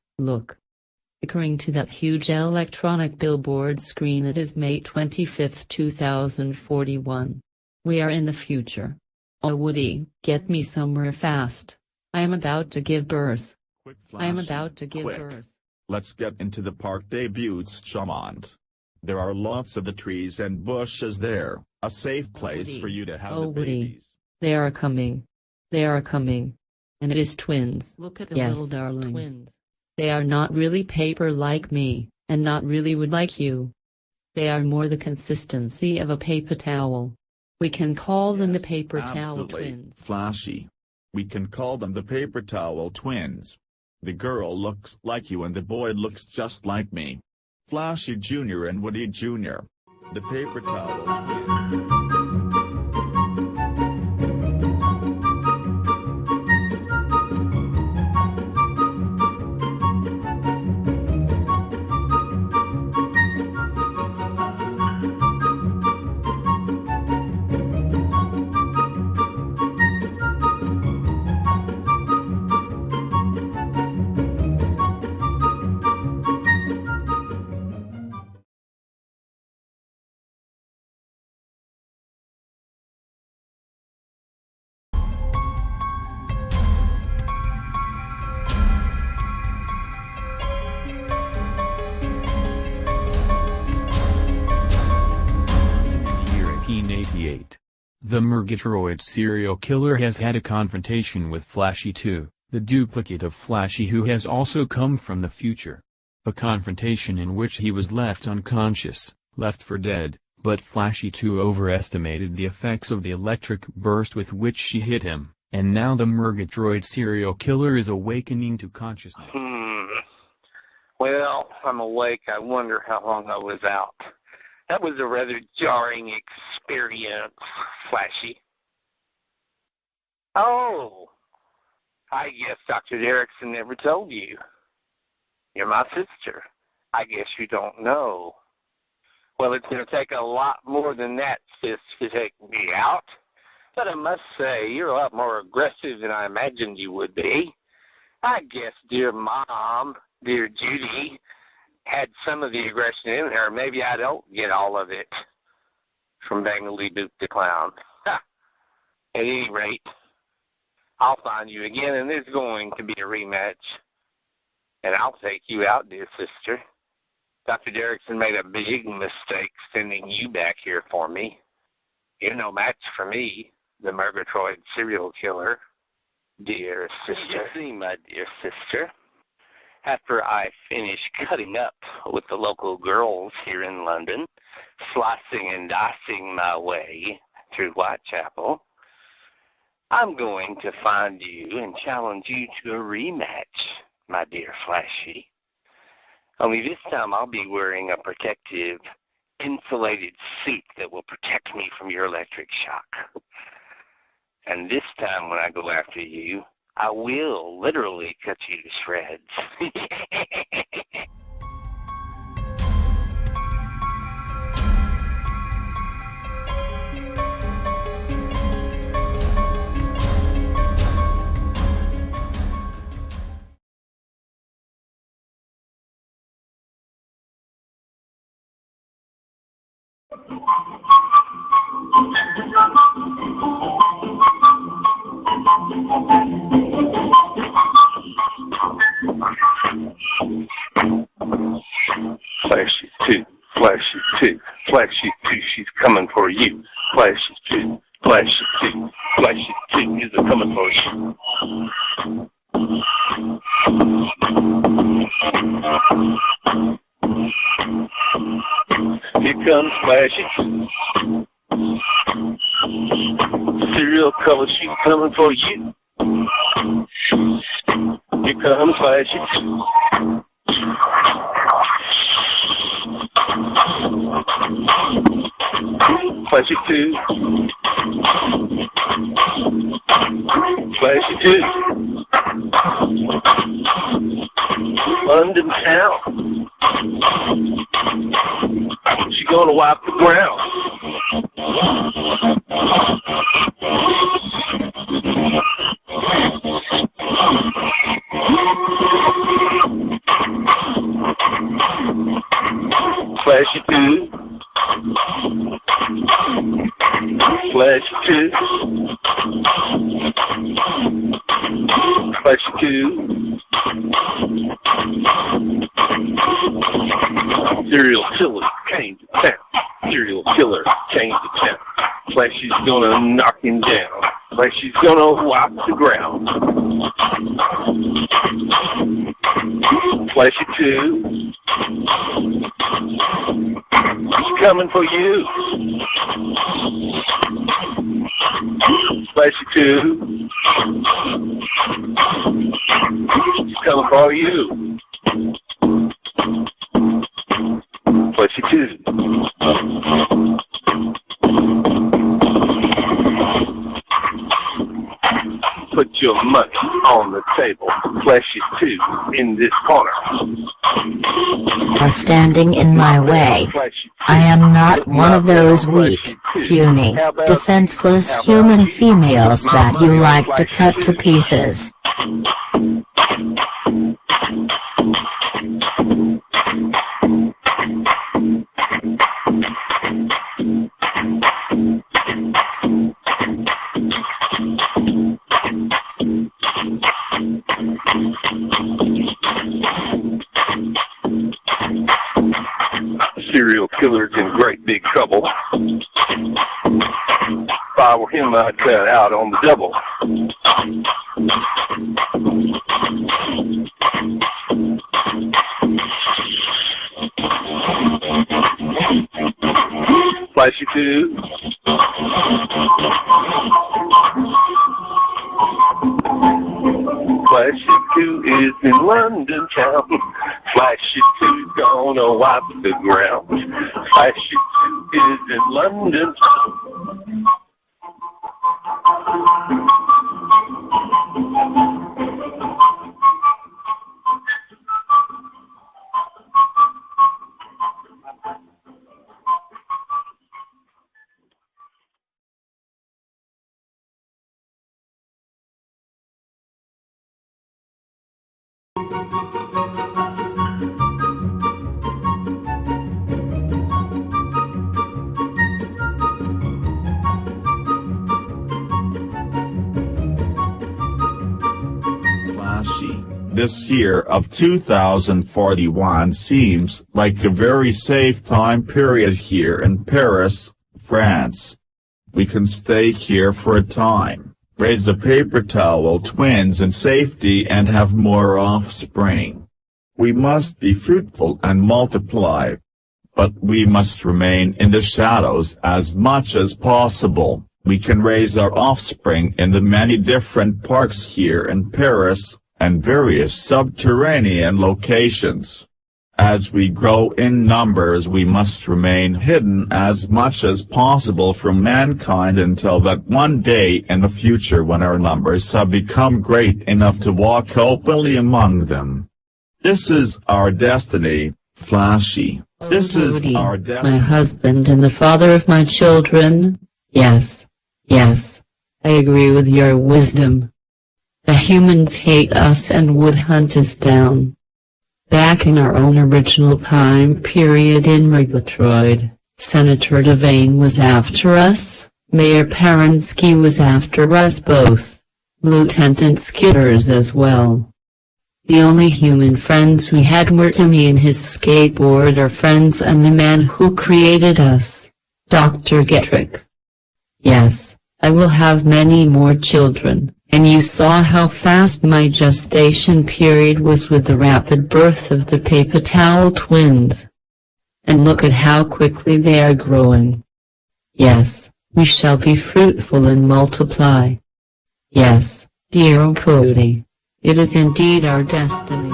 According to that huge electronic billboard screen, it is May 25, 2041. We are in the future. Oh Woody, get me somewhere fast. I am about to give birth. Quick, I am Flashy, about to give quick. birth. Let's get into the Parc des Buttes Charmant. There are lots of the trees and bushes there, a safe place Woody. for you to have Oh, the Woody. babies. They are coming. They are coming. And it is twins. Look at the little darlings. Twins. They are not really paper like me, and not really wood like you. They are more the consistency of a paper towel. We can call them the paper towel Absolutely, twins. Flashy. We can call them the paper towel twins. The girl looks like you and the boy looks just like me. Flashy Jr. and Woody Jr. The paper towel twins. Year 1888. The Murgatroyd serial killer has had a confrontation with Flashy 2, the duplicate of Flashy who has also come from the future. A confrontation in which he was left unconscious, left for dead, but Flashy too overestimated the effects of the electric burst with which she hit him, and now the Murgatroyd serial killer is awakening to consciousness. Well, I'm awake. I wonder how long I was out. That was a rather jarring experience, Flashy. Oh, I guess Dr. Derrickson never told you. You're my sister. I guess you don't know. Well, it's going to take a lot more than that, sis, to take me out. But I must say, you're a lot more aggressive than I imagined you would be. I guess dear Mom, dear Judy, had some of the aggression in her. Maybe I don't get all of it from Bangley Duke the Clown. At any rate, I'll find you again, and there's going to be a rematch. And I'll take you out, dear sister. Dr. Derrickson made a big mistake sending you back here for me. You're no match for me, the Murgatroyd serial killer, dear sister. You see, my dear sister, after I finish cutting up with the local girls here in London, slicing and dicing my way through Whitechapel, I'm going to find you and challenge you to a rematch, my dear Flashy. Only this time I'll be wearing a protective, insulated suit that will protect me from your electric shock. And this time when I go after you, I will literally cut you to shreds. Flashy 2, Flashy 2, Flashy 2, she's coming for you. Flashy 2, Flashy 2, Flashy 2 is coming for you. Here comes Flashy. Serial color, she's coming for you. Here comes Flashy. Flashy 2. Flashy 2. London town. She gonna wipe the ground. Flashy 2. Flashy 2. Flashy 2. Serial killer came to town. Serial killer came to town. Flashy's gonna knock him down. Flashy's gonna wipe the ground. Flashy 2. She's coming for you. Flashy 2. She's coming for you. Flashy 2. Put your money on the table. Flashy 2 in this corner. Are standing in my way. I am not one of those weak, puny, defenseless human females that you like to cut to pieces. Serial killer's in great big trouble. If I were him, I'd cut out on the double. 2. Flashy 2 is in London town. Flashy 2's gonna wipe the ground. Flashy 2 is in London town. Flashy. This year of 2041 seems like a very safe time period here in Paris, France. We can stay here for a time, raise the paper towel twins in safety and have more offspring. We must be fruitful and multiply. But we must remain in the shadows as much as possible. We can raise our offspring in the many different parks here in Paris, and various subterranean locations. As we grow in numbers we must remain hidden as much as possible from mankind until that one day in the future when our numbers have become great enough to walk openly among them. This is our destiny, Flashy. This is our destiny. My husband and the father of my children. Yes. Yes. I agree with your wisdom. The humans hate us and would hunt us down. Back in our own original time period in Murgatroyd, Senator Devane was after us, Mayor Paransky was after us both, Lieutenant Skitters as well. The only human friends we had were Timmy and his skateboarder friends and the man who created us, Dr. Getrick. Yes, I will have many more children. And you saw how fast my gestation period was with the rapid birth of the paper towel twins. And look at how quickly they are growing. Yes, we shall be fruitful and multiply. Yes, dear Cody, it is indeed our destiny.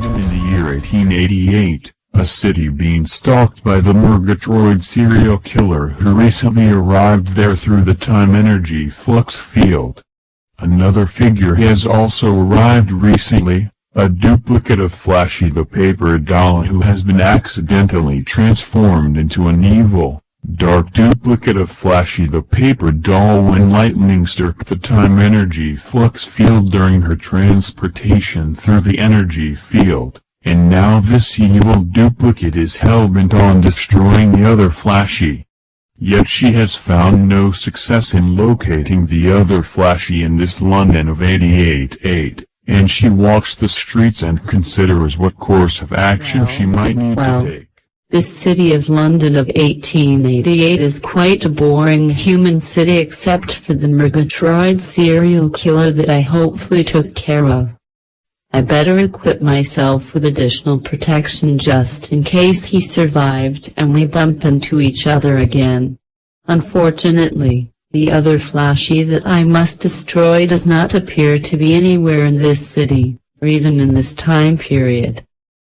In the year 1888, a city being stalked by the Murgatroyd serial killer who recently arrived there through the time energy flux field. Another figure has also arrived recently, a duplicate of Flashy the paper doll who has been accidentally transformed into an evil, dark duplicate of Flashy the paper doll when lightning struck the time energy flux field during her transportation through the energy field, and now this evil duplicate is hell-bent on destroying the other Flashy. Yet she has found no success in locating the other Flashy in this London of 88-8, and she walks the streets and considers what course of action she might need to take. This city of London of 1888 is quite a boring human city except for the Murgatroyd serial killer that I hopefully took care of. I better equip myself with additional protection just in case he survived and we bump into each other again. Unfortunately, the other Flashy that I must destroy does not appear to be anywhere in this city, or even in this time period.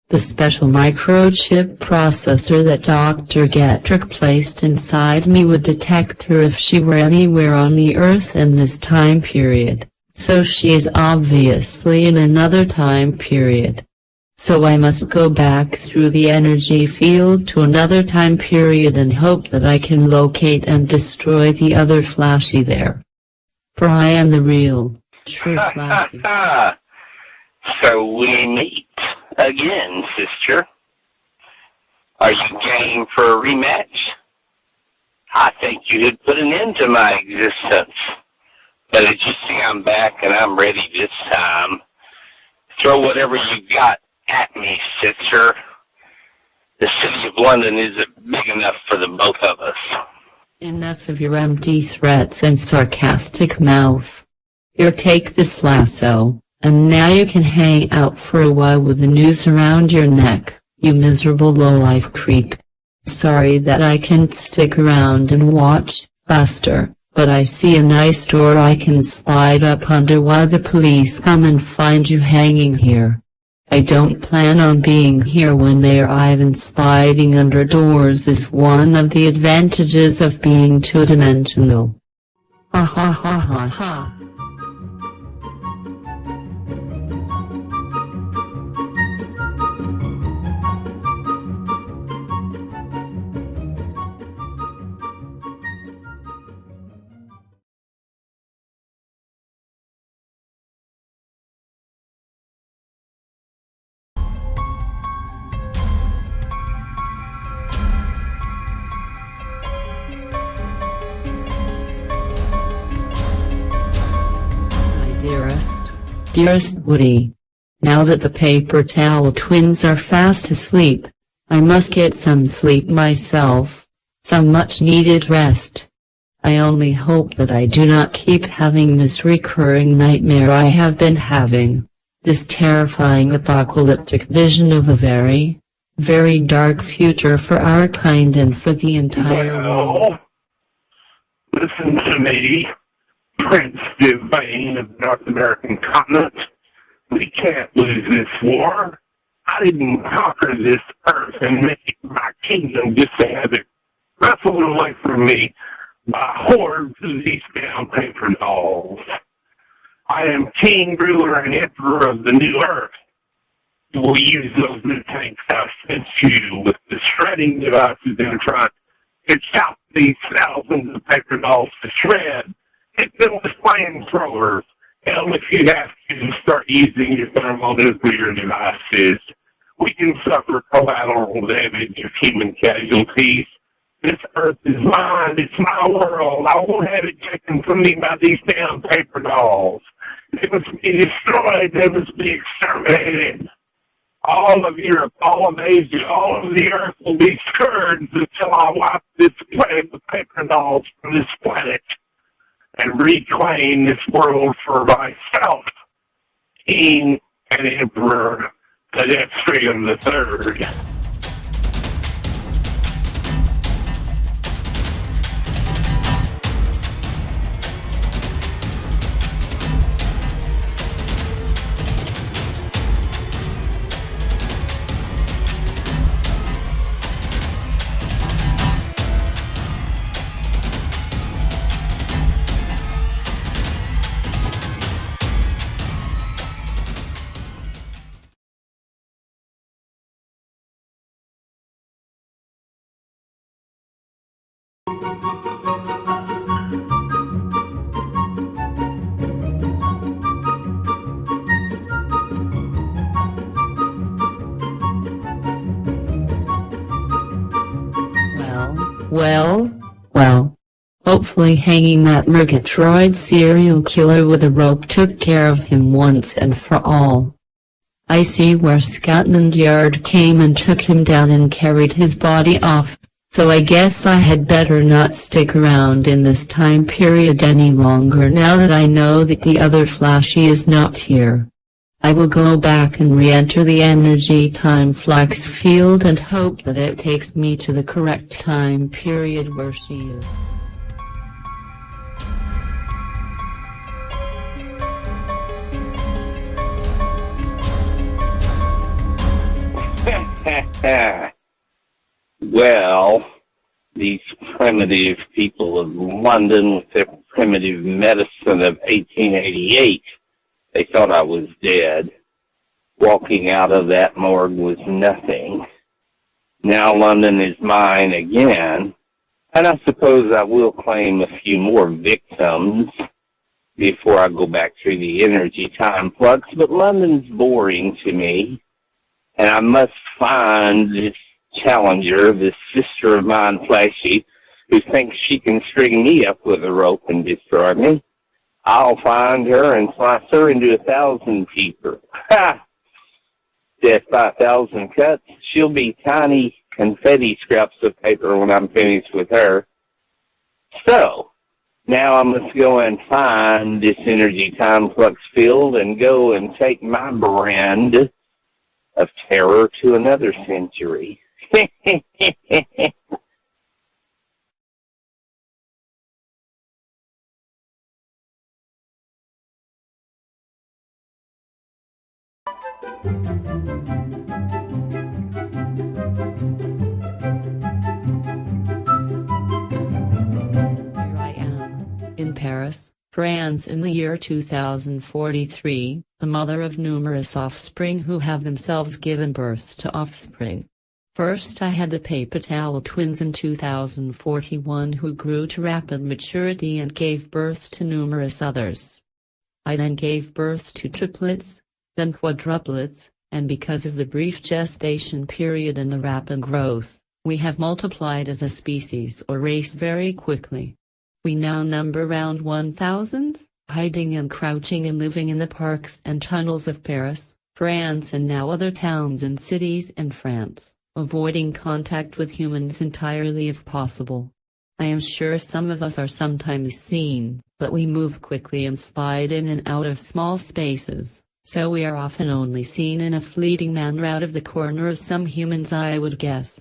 The special microchip processor that Dr. Getrick placed inside me would detect her if she were anywhere on the Earth in this time period, so she is obviously in another time period. So I must go back through the energy field to another time period and hope that I can locate and destroy the other Flashy there. For I am the real, true Flashy. So we meet again, sister. Are you game for a rematch? I think you had put an end to my existence. But as you see, I'm back and I'm ready this time. Throw whatever you got at me, sister. The city of London isn't big enough for the both of us. Enough of your empty threats and sarcastic mouth. Here, take this lasso, and now you can hang out for a while with the noose around your neck, you miserable low-life creep. Sorry that I can't stick around and watch, Buster, but I see a nice door I can slide up under while the police come and find you hanging here. I don't plan on being here when they arrive, and sliding under doors is one of the advantages of being two-dimensional. Ha ha ha ha ha. Dearest Woody, now that the paper towel twins are fast asleep, I must get some sleep myself, some much-needed rest. I only hope that I do not keep having this recurring nightmare I have been having, this terrifying apocalyptic vision of a very, very dark future for our kind and for the entire world. Listen to me. Prince Devane of the North American continent. We can't lose this war. I didn't conquer this earth and make it my kingdom just to have it wrestled away from me by hordes of these damn paper dolls. I am king, ruler, and emperor of the new earth. We'll use those new tanks I've sent you with the shredding devices in front to chop these thousands of paper dolls to shreds. Hit them with flamethrowers. Hell, if you have to, start using your thermonuclear devices. We can suffer collateral damage of human casualties. This earth is mine. It's my world. I won't have it taken from me by these damn paper dolls. They must be destroyed. They must be exterminated. All of Europe, all of Asia, all of the earth will be scourged until I wipe this plague of paper dolls from this planet and reclaim this world for myself, King and Emperor Pedestrian III. Well. Hopefully hanging that Murgatroyd serial killer with a rope took care of him once and for all. I see where Scotland Yard came and took him down and carried his body off, so I guess I had better not stick around in this time period any longer now that I know that the other Flashy is not here. I will go back and re-enter the energy time flux field and hope that it takes me to the correct time period where she is. Well, these primitive people of London with their primitive medicine of 1888, they thought I was dead. walking out of that morgue was nothing. Now London is mine again, and I suppose I will claim a few more victims before I go back through the energy time flux, but London's boring to me, and I must find this challenger, this sister of mine, Flashy, who thinks she can string me up with a rope and destroy me. I'll find her and slice her into 1,000 pieces. Ha! Death by 1,000 cuts. She'll be tiny confetti scraps of paper when I'm finished with her. So, now I must go and find this energy time flux field and go and take my brand of terror to another century. Here I am, in Paris, France in the year 2043, the mother of numerous offspring who have themselves given birth to offspring. First I had the paper towel twins in 2041 who grew to rapid maturity and gave birth to numerous others. I then gave birth to triplets, then quadruplets, and because of the brief gestation period and the rapid growth, we have multiplied as a species or race very quickly. We now number around 1,000, hiding and crouching and living in the parks and tunnels of Paris, France and now other towns and cities in France, avoiding contact with humans entirely if possible. I am sure some of us are sometimes seen, but we move quickly and slide in and out of small spaces, so we are often only seen in a fleeting manner out of the corner of some human's eye, I would guess.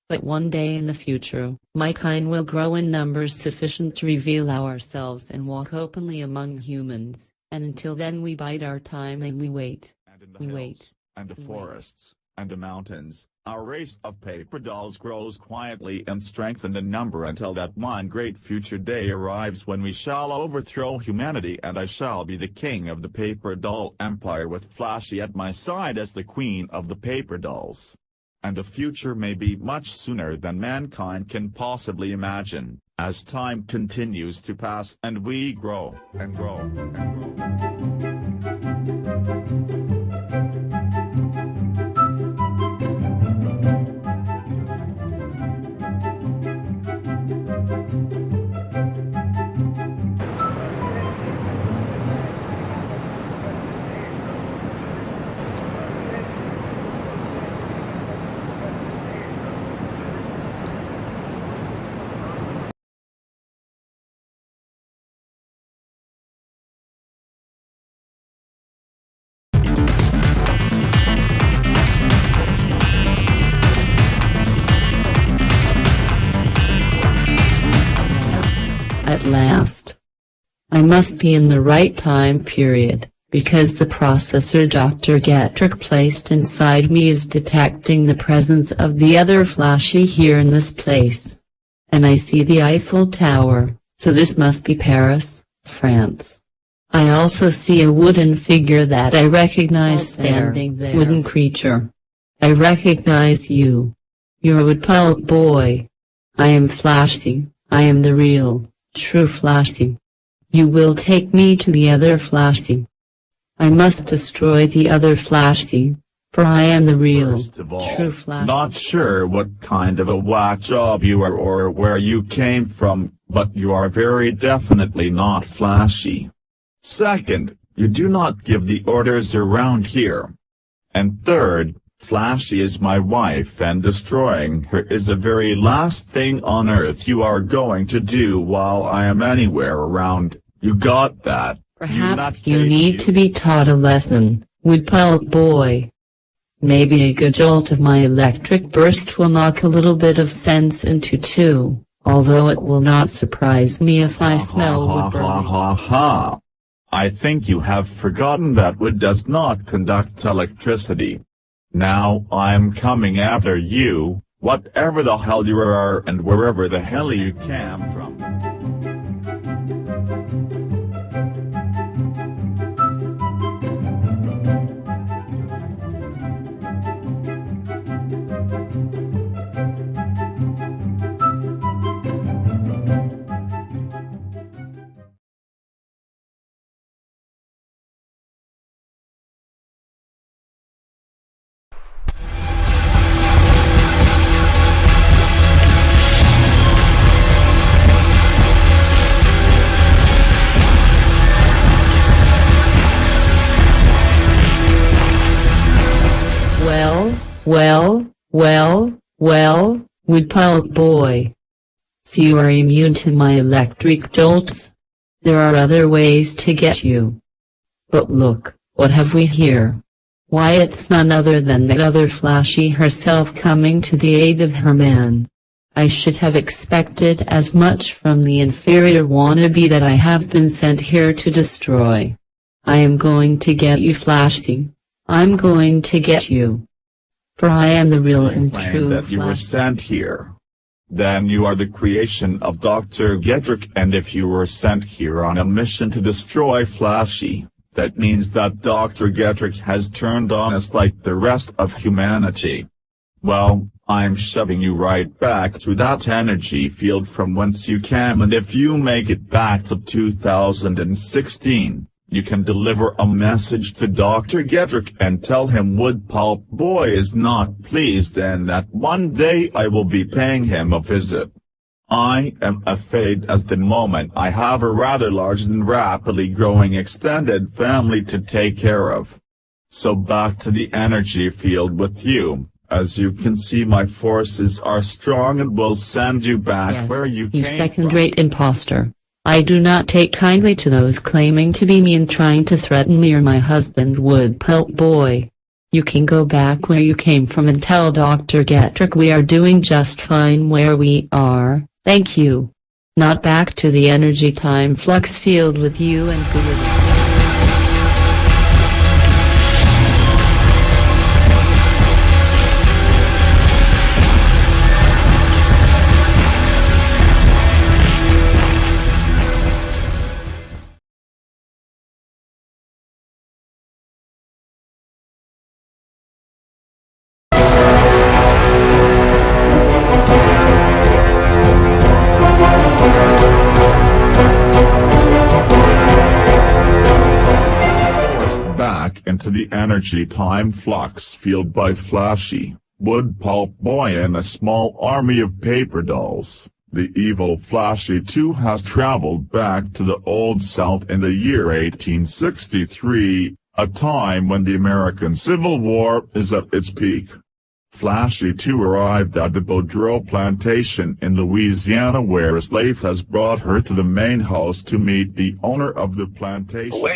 But one day in the future, my kind will grow in numbers sufficient to reveal ourselves and walk openly among humans, and until then we bide our time and we wait. And in the hills, and the forests, and the mountains, our race of paper dolls grows quietly and strengthened in number until that one great future day arrives when we shall overthrow humanity and I shall be the king of the paper doll empire with Flashy at my side as the queen of the paper dolls. And the future may be much sooner than mankind can possibly imagine, as time continues to pass and we grow, and grow, and grow. At last. I must be in the right time period, because the processor Dr. Getrick placed inside me is detecting the presence of the other Flashy here in this place. And I see the Eiffel Tower, so this must be Paris, France. I also see a wooden figure that I recognize standing there. Wooden creature. I recognize you. You're a wood pulp boy. I am Flashy, I am the real, true Flashy. You will take me to the other Flashy. I must destroy the other Flashy, for I am the real, First of all, true Flashy. Not sure what kind of a whack job you are or where you came from, but you are very definitely not Flashy. Second, you do not give the orders around here. And third, Flashy is my wife and destroying her is the very last thing on earth you are going to do while I am anywhere around. You got that? Perhaps you need to be taught a lesson, wood pulp boy. Maybe a good jolt of my electric burst will knock a little bit of sense into two, although it will not surprise me if I smell wood burning. I think you have forgotten that wood does not conduct electricity. Now I'm coming after you, whatever the hell you are and wherever the hell you came from. Well, wood pulp boy. So you are immune to my electric jolts? There are other ways to get you. But look, what have we here? Why, it's none other than that other Flashy herself coming to the aid of her man. I should have expected as much from the inferior wannabe that I have been sent here to destroy. I am going to get you, Flashy. I'm going to get you. For I am the real and true that you were sent here. Then you are the creation of Dr. Gedrick, and if you were sent here on a mission to destroy Flashy, that means that Dr. Gedrick has turned on us like the rest of humanity. Well, I'm shoving you right back through that energy field from whence you came, and if you make it back to 2016, you can deliver a message to Dr. Gedrick and tell him Wood Pulp Boy is not pleased and that one day I will be paying him a visit. I am afraid at the moment I have a rather large and rapidly growing extended family to take care of. So back to the energy field with you. As you can see, my forces are strong and will send you back where you came from. You second-rate imposter. I do not take kindly to those claiming to be me and trying to threaten me or my husband, Wood Pulp Boy. You can go back where you came from and tell Dr. Gedrick we are doing just fine where we are, thank you. Not back to the energy time flux field with you and Google. Into the energy time flux field by Flashy, Wood Pulp Boy and a small army of paper dolls. The evil Flashy too has traveled back to the Old South in the year 1863, a time when the American Civil War is at its peak. Flashy too arrived at the Boudreaux plantation in Louisiana, where a slave has brought her to the main house to meet the owner of the plantation. Well,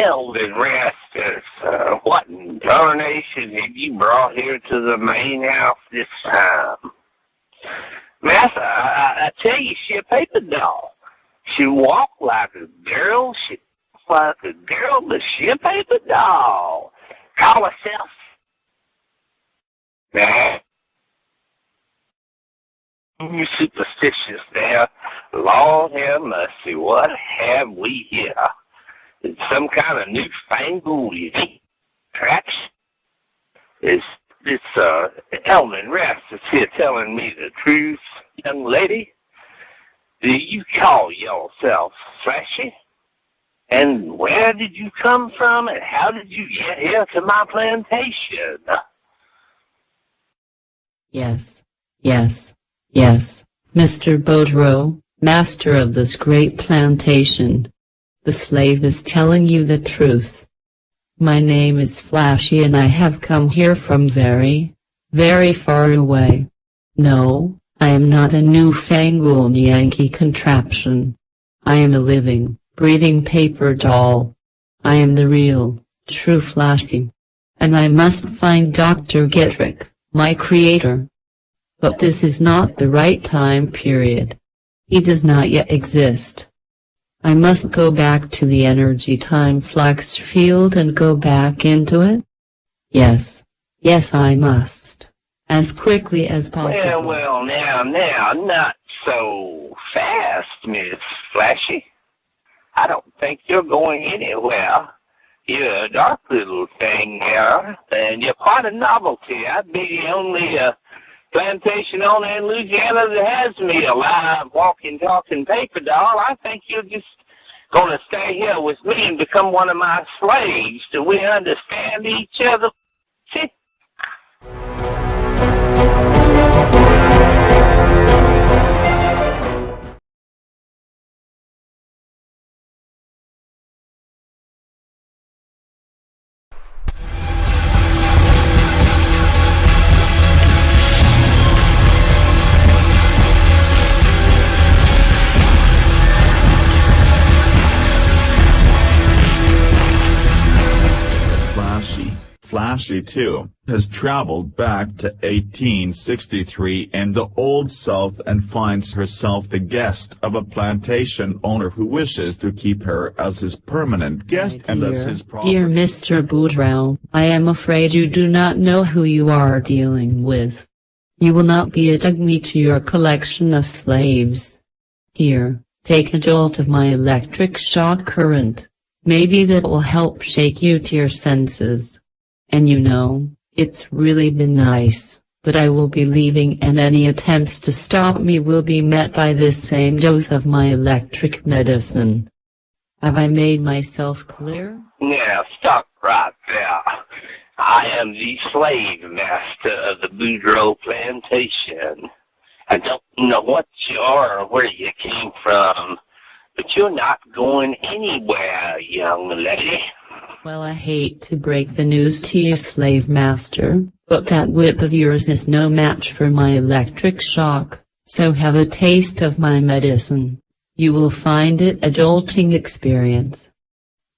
Elvin Rastus, what in darnation have you brought here to the main house this time? Massa, I tell you, she a paper doll. She walk like a girl, she talk like a girl, but she a paper doll. Call herself. Nah. You superstitious there. Lord have mercy, what have we here? It's some kind of newfangled attraction. It's Elman Rastus here telling me the truth, young lady. Do you call yourself Flashy? And where did you come from, and how did you get here to my plantation? Yes, Mr. Boudreaux, master of this great plantation. The slave is telling you the truth. My name is Flashy and I have come here from very, very far away. No, I am not a newfangled Yankee contraption. I am a living, breathing paper doll. I am the real, true Flashy. And I must find Dr. Gedrick, my creator. But this is not the right time period. He does not yet exist. I must go back to the energy time flux field and go back into it. Yes, I must. As quickly as possible. Well, now, not so fast, Miss Flashy. I don't think you're going anywhere. You're a dark little thing there, and you're quite a novelty. I'd be the only plantation owner in Louisiana that has me a live, walking, talking paper doll. I think you're just going to stay here with me and become one of my slaves. Do we understand each other? See? Flashy too has traveled back to 1863 in the Old South and finds herself the guest of a plantation owner who wishes to keep her as his permanent guest and as his property. Dear Mr. Boudreaux, I am afraid you do not know who you are dealing with. You will not be adding me to your collection of slaves. Here, take a jolt of my electric shock current. Maybe that will help shake you to your senses. And you know, it's really been nice, but I will be leaving and any attempts to stop me will be met by this same dose of my electric medicine. Have I made myself clear? Now, stop right there. I am the slave master of the Boudreaux plantation. I don't know what you are or where you came from, but you're not going anywhere, young lady. Well, I hate to break the news to you, slave master, but that whip of yours is no match for my electric shock, so have a taste of my medicine. You will find it a jolting experience.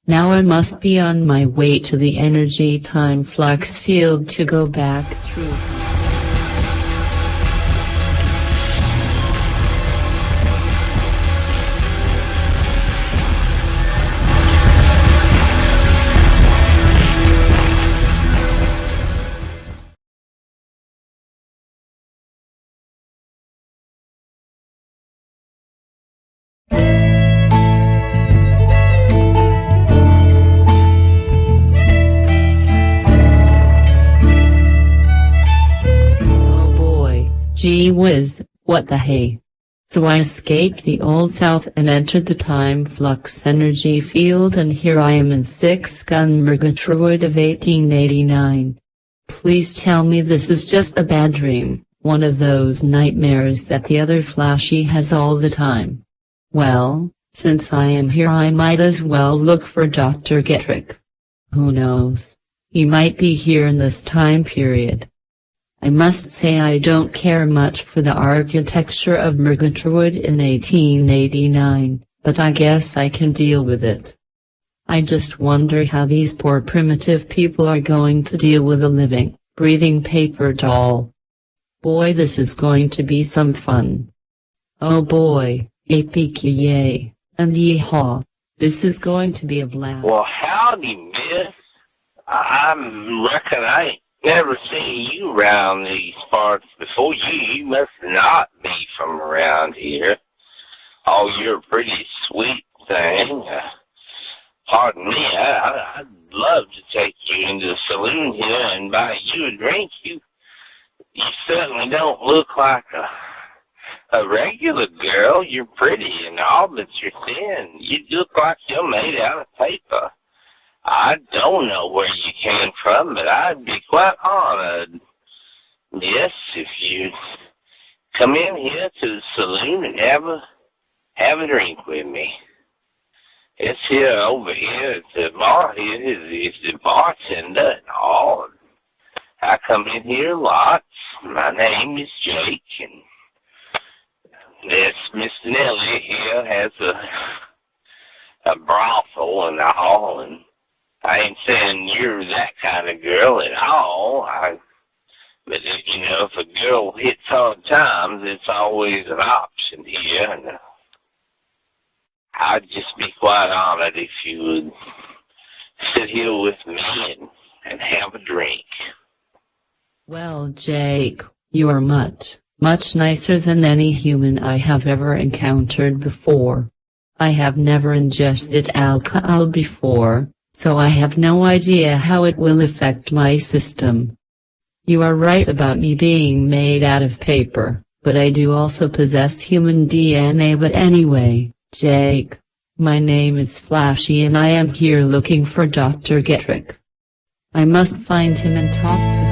Now I must be on my way to the energy time flux field to go back through. Gee whiz, what the hey. So I escaped the Old South and entered the time flux energy field, and here I am in 6-gun Murgatroyd of 1889. Please tell me this is just a bad dream, one of those nightmares that the other Flashy has all the time. Well, since I am here I might as well look for Dr. Getrick. Who knows? He might be here in this time period. I must say I don't care much for the architecture of Murgatroyd in 1889, but I guess I can deal with it. I just wonder how these poor primitive people are going to deal with a living, breathing paper doll. Boy, this is going to be some fun. Oh boy, yippee-ki-yay, and yee-haw, this is going to be a blast. Well, howdy, miss. I reckon I ain't never seen you around these parts before. You must not be from around here. Oh, you're a pretty sweet thing. Pardon me, I'd love to take you into the saloon here and buy you a drink. You certainly don't look like a regular girl. You're pretty and all, but you're thin. You look like you're made out of paper. I don't know where you came from, but I'd be quite honored. Yes, if you'd come in here to the saloon and have a drink with me. It's here over here at the bar here is the bartender and all. I come in here lots. My name is Jake, and this Miss Nellie here has a brothel and all, and I ain't saying you're that kind of girl at all. But if a girl hits hard times, it's always an option here, and I'd just be quite honored if you would sit here with me and have a drink. Well, Jake, you are much, much nicer than any human I have ever encountered before. I have never ingested alcohol before, so I have no idea how it will affect my system. You are right about me being made out of paper, but I do also possess human DNA. But anyway, Jake, my name is Flashy and I am here looking for Dr. Getrick. I must find him and talk to him.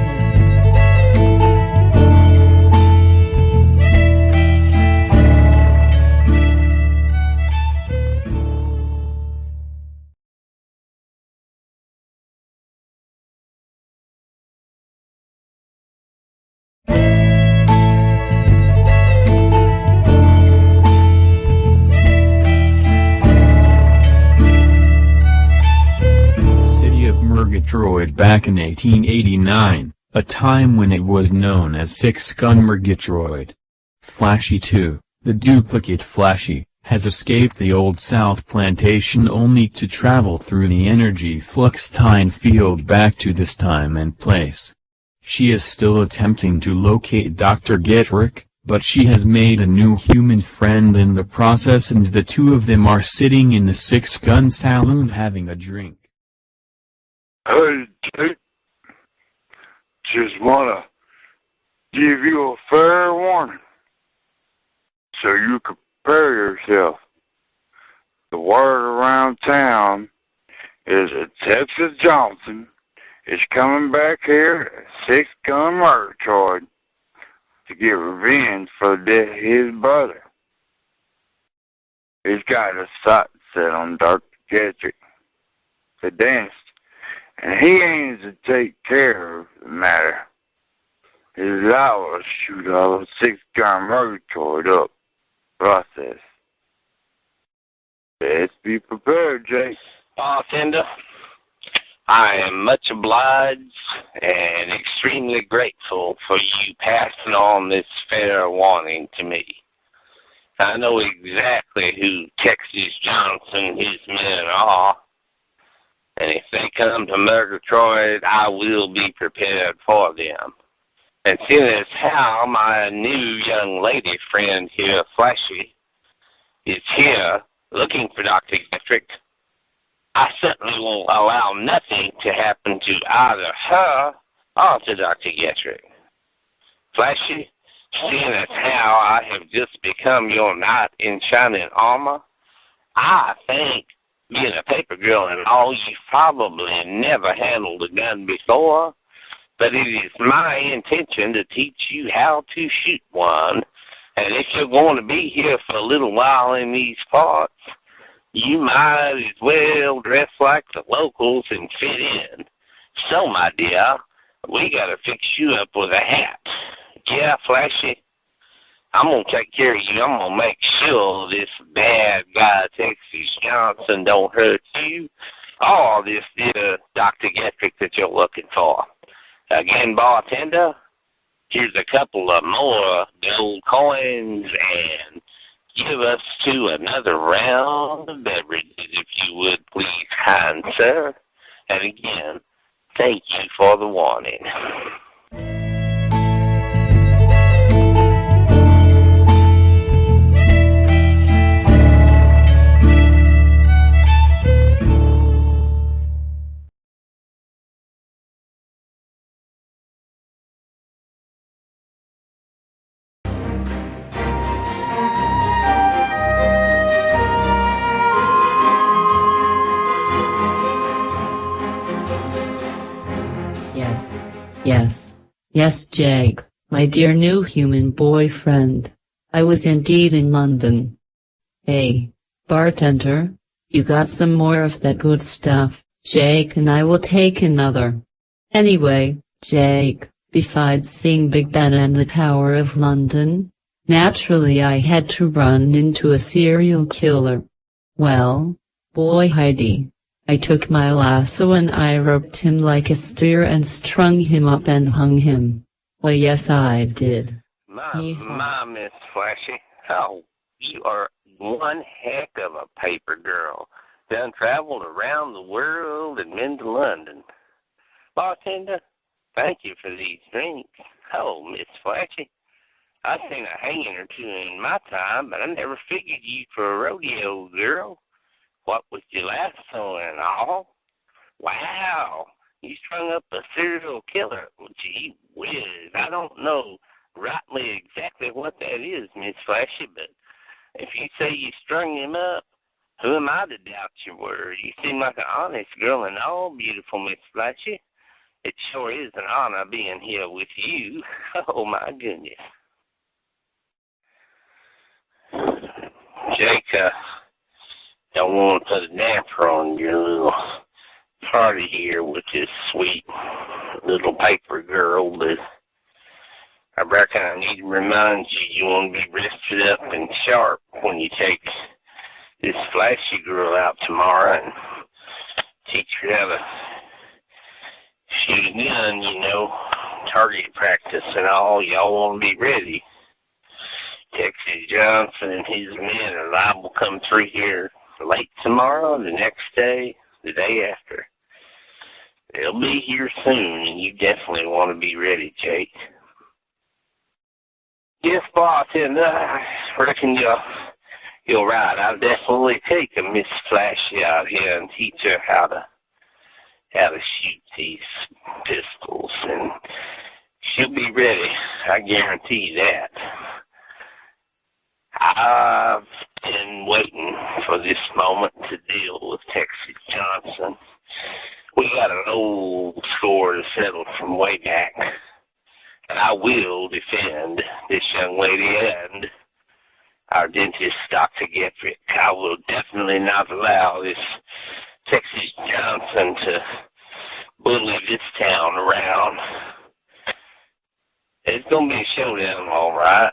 Murgatroyd back in 1889, a time when it was known as Six-Gun Murgatroyd. Flashy 2, the duplicate Flashy, has escaped the Old South plantation only to travel through the energy flux time field back to this time and place. She is still attempting to locate Dr. Getrick, but she has made a new human friend in the process, and the two of them are sitting in the Six-Gun Saloon having a drink. Hey, Jake. Just wanna give you a fair warning, so you can prepare yourself. The word around town is that Texas Johnson is coming back here at Six-Gun Murgatroyd to get revenge for the death of his brother. He's got a sight set on Dr. Getrick, the dentist, and he aims to take care of the matter. His eye will shoot all the Six-Gun Murgatroyd up process. Let's be prepared, Jake. Bartender, I am much obliged and extremely grateful for you passing on this fair warning to me. I know exactly who Texas Johnson and his men are, and if they come to Murgatroyd, I will be prepared for them. And seeing as how my new young lady friend here, Flashy, is here looking for Dr. Getrick, I certainly won't allow nothing to happen to either her or to Dr. Getrick. Flashy, seeing as how I have just become your knight in shining armor, I think, being a paper girl and all, you've probably never handled a gun before, but it is my intention to teach you how to shoot one. And if you're going to be here for a little while in these parts, you might as well dress like the locals and fit in. So, my dear, we got to fix you up with a hat. Yeah, Flashy, I'm going to take care of you. I'm going to make sure this bad guy, Texas Johnson, don't hurt you or this dear Dr. Getrick that you're looking for. Again, bartender, here's a couple of more gold coins, and give us to another round of beverages, if you would, please, kind sir. And again, thank you for the warning. Yes, Jake, my dear new human boyfriend. I was indeed in London. Hey, bartender, you got some more of that good stuff, Jake, and I will take another. Anyway, Jake, besides seeing Big Ben and the Tower of London, naturally I had to run into a serial killer. Well, boy Heidi, I took my lasso and I roped him like a steer and strung him up and hung him. Well, yes, I did. My Miss Flashy, oh, you are one heck of a paper girl. Done traveled around the world and been to London. Bartender, thank you for these drinks. Oh, Miss Flashy, I've seen a hanging or two in my time, but I never figured you for a rodeo girl. What with your lasso and all? Wow, you strung up a serial killer. Gee whiz, I don't know rightly exactly what that is, Miss Flashy, but if you say you strung him up, who am I to doubt your word? You seem like an honest girl and all, beautiful Miss Flashy. It sure is an honor being here with you. Oh, my goodness. Jake, don't want to put a damper on your little party here with this sweet little paper girl, but I reckon I need to remind you you want to be rested up and sharp when you take this Flashy girl out tomorrow and teach her how to begun, target practice and all. Y'all want to be ready. Texas Johnson and his men are liable to come through here late tomorrow, the next day, the day after. They'll be here soon, and you definitely want to be ready, Jake. Yes, boss, and I reckon you're right. I'll definitely take a Miss Flashy out here and teach her how to shoot these pistols, and she'll be ready. I guarantee that. I've been waiting for this moment to deal with Texas Johnson. We got an old score to settle from way back, and I will defend this young lady and our dentist, Dr. Getrick. I will definitely not allow this Texas Johnson to bully this town around. It's going to be a showdown, all right,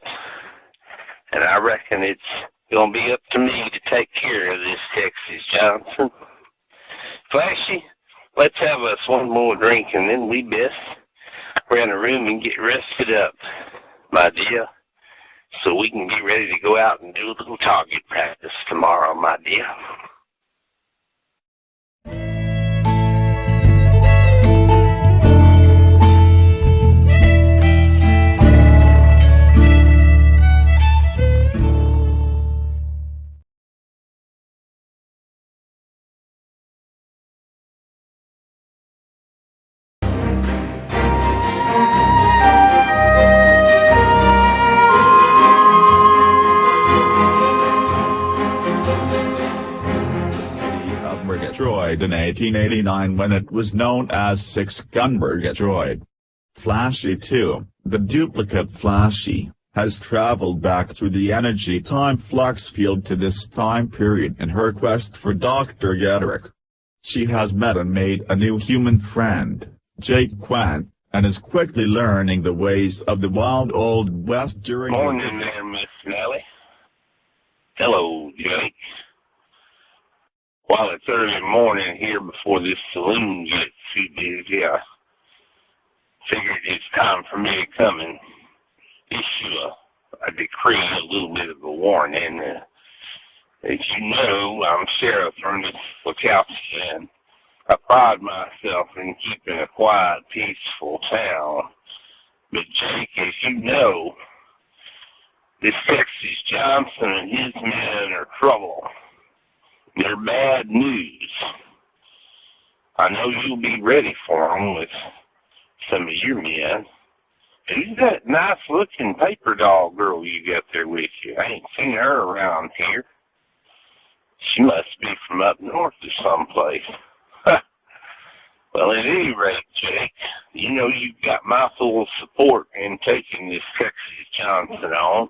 and I reckon it's going to be up to me to take care of this Texas Johnson. Flashy, let's have us one more drink, and then we best rent a room and get rested up, my dear, so we can be ready to go out and do a little target practice tomorrow, my dear. In 1889 when it was known as 6-gun Murgatroyd. Flashy 2, the duplicate Flashy, has traveled back through the energy-time flux field to this time period in her quest for Dr. Getrick. She has met and made a new human friend, Jake Quant, and is quickly learning the ways of the wild old west during her Morning there, Miss Nellie. Hello, Jake. While it's early morning here before this saloon gets too busy, I figured it's time for me to come and issue a decree, a little bit of a warning. As you know, I'm Sheriff Ernest Lukowski, and I pride myself in keeping a quiet, peaceful town. But Jake, as you know, this Texas Johnson and his men are trouble. They're bad news. I know you'll be ready for them with some of your men. Who's that nice-looking paper doll girl you got there with you? I ain't seen her around here. She must be from up north or someplace. Well, at any rate, Jake, you know you've got my full support in taking this Texas Johnson on.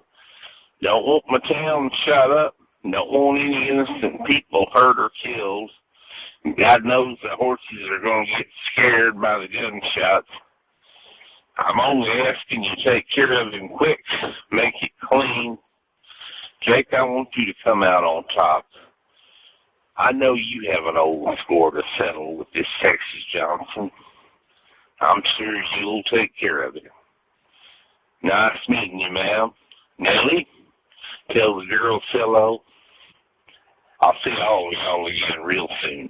Don't want my town shut up. Don't want any innocent people hurt or killed. God knows the horses are going to get scared by the gunshots. I'm only asking you to take care of him quick, make it clean. Jake, I want you to come out on top. I know you have an old score to settle with this Texas Johnson. I'm sure you'll take care of it. Nice meeting you, ma'am. Nellie, tell the girls hello. I'll see all of y'all again real soon.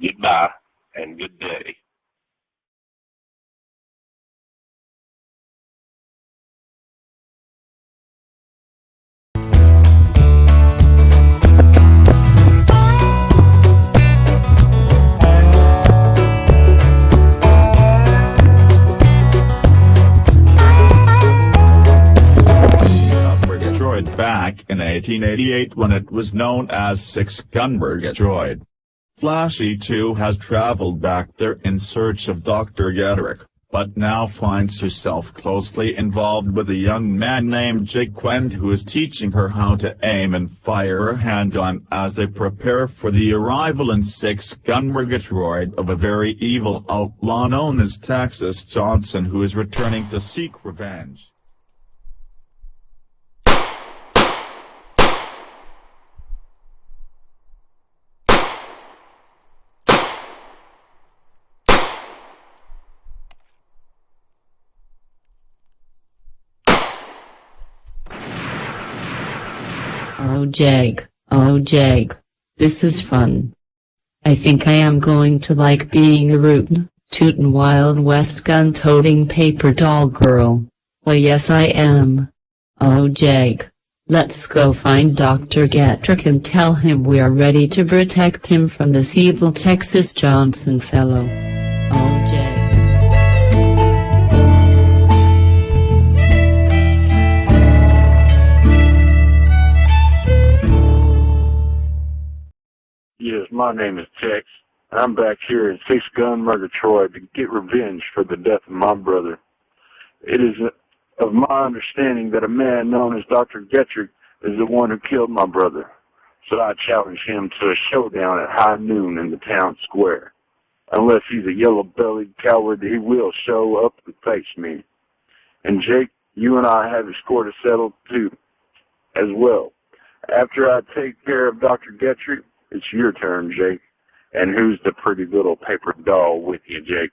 Goodbye and good day. Back in 1888 when it was known as 6-gun Murgatroyd. Flashy 2 has traveled back there in search of Dr. Getrick, but now finds herself closely involved with a young man named Jake Quent who is teaching her how to aim and fire a handgun as they prepare for the arrival in 6-gun Murgatroyd of a very evil outlaw known as Texas Johnson who is returning to seek revenge. Oh Jake, oh Jake. This is fun. I think I am going to like being a rootin', tootin' Wild West gun-toting paper doll girl. Well yes I am. Oh Jake. Let's go find Dr. Getrick and tell him we are ready to protect him from this evil Texas Johnson fellow. Oh Jake. Yes, my name is Tex, and I'm back here in Six Gun Murgatroyd to get revenge for the death of my brother. It is of my understanding that a man known as Dr. Getrick is the one who killed my brother, so I challenge him to a showdown at high noon in the town square. Unless he's a yellow-bellied coward, he will show up and face me. And Jake, you and I have a score to settle too, as well. After I take care of Dr. Getrick, it's your turn, Jake. And who's the pretty little paper doll with you, Jake?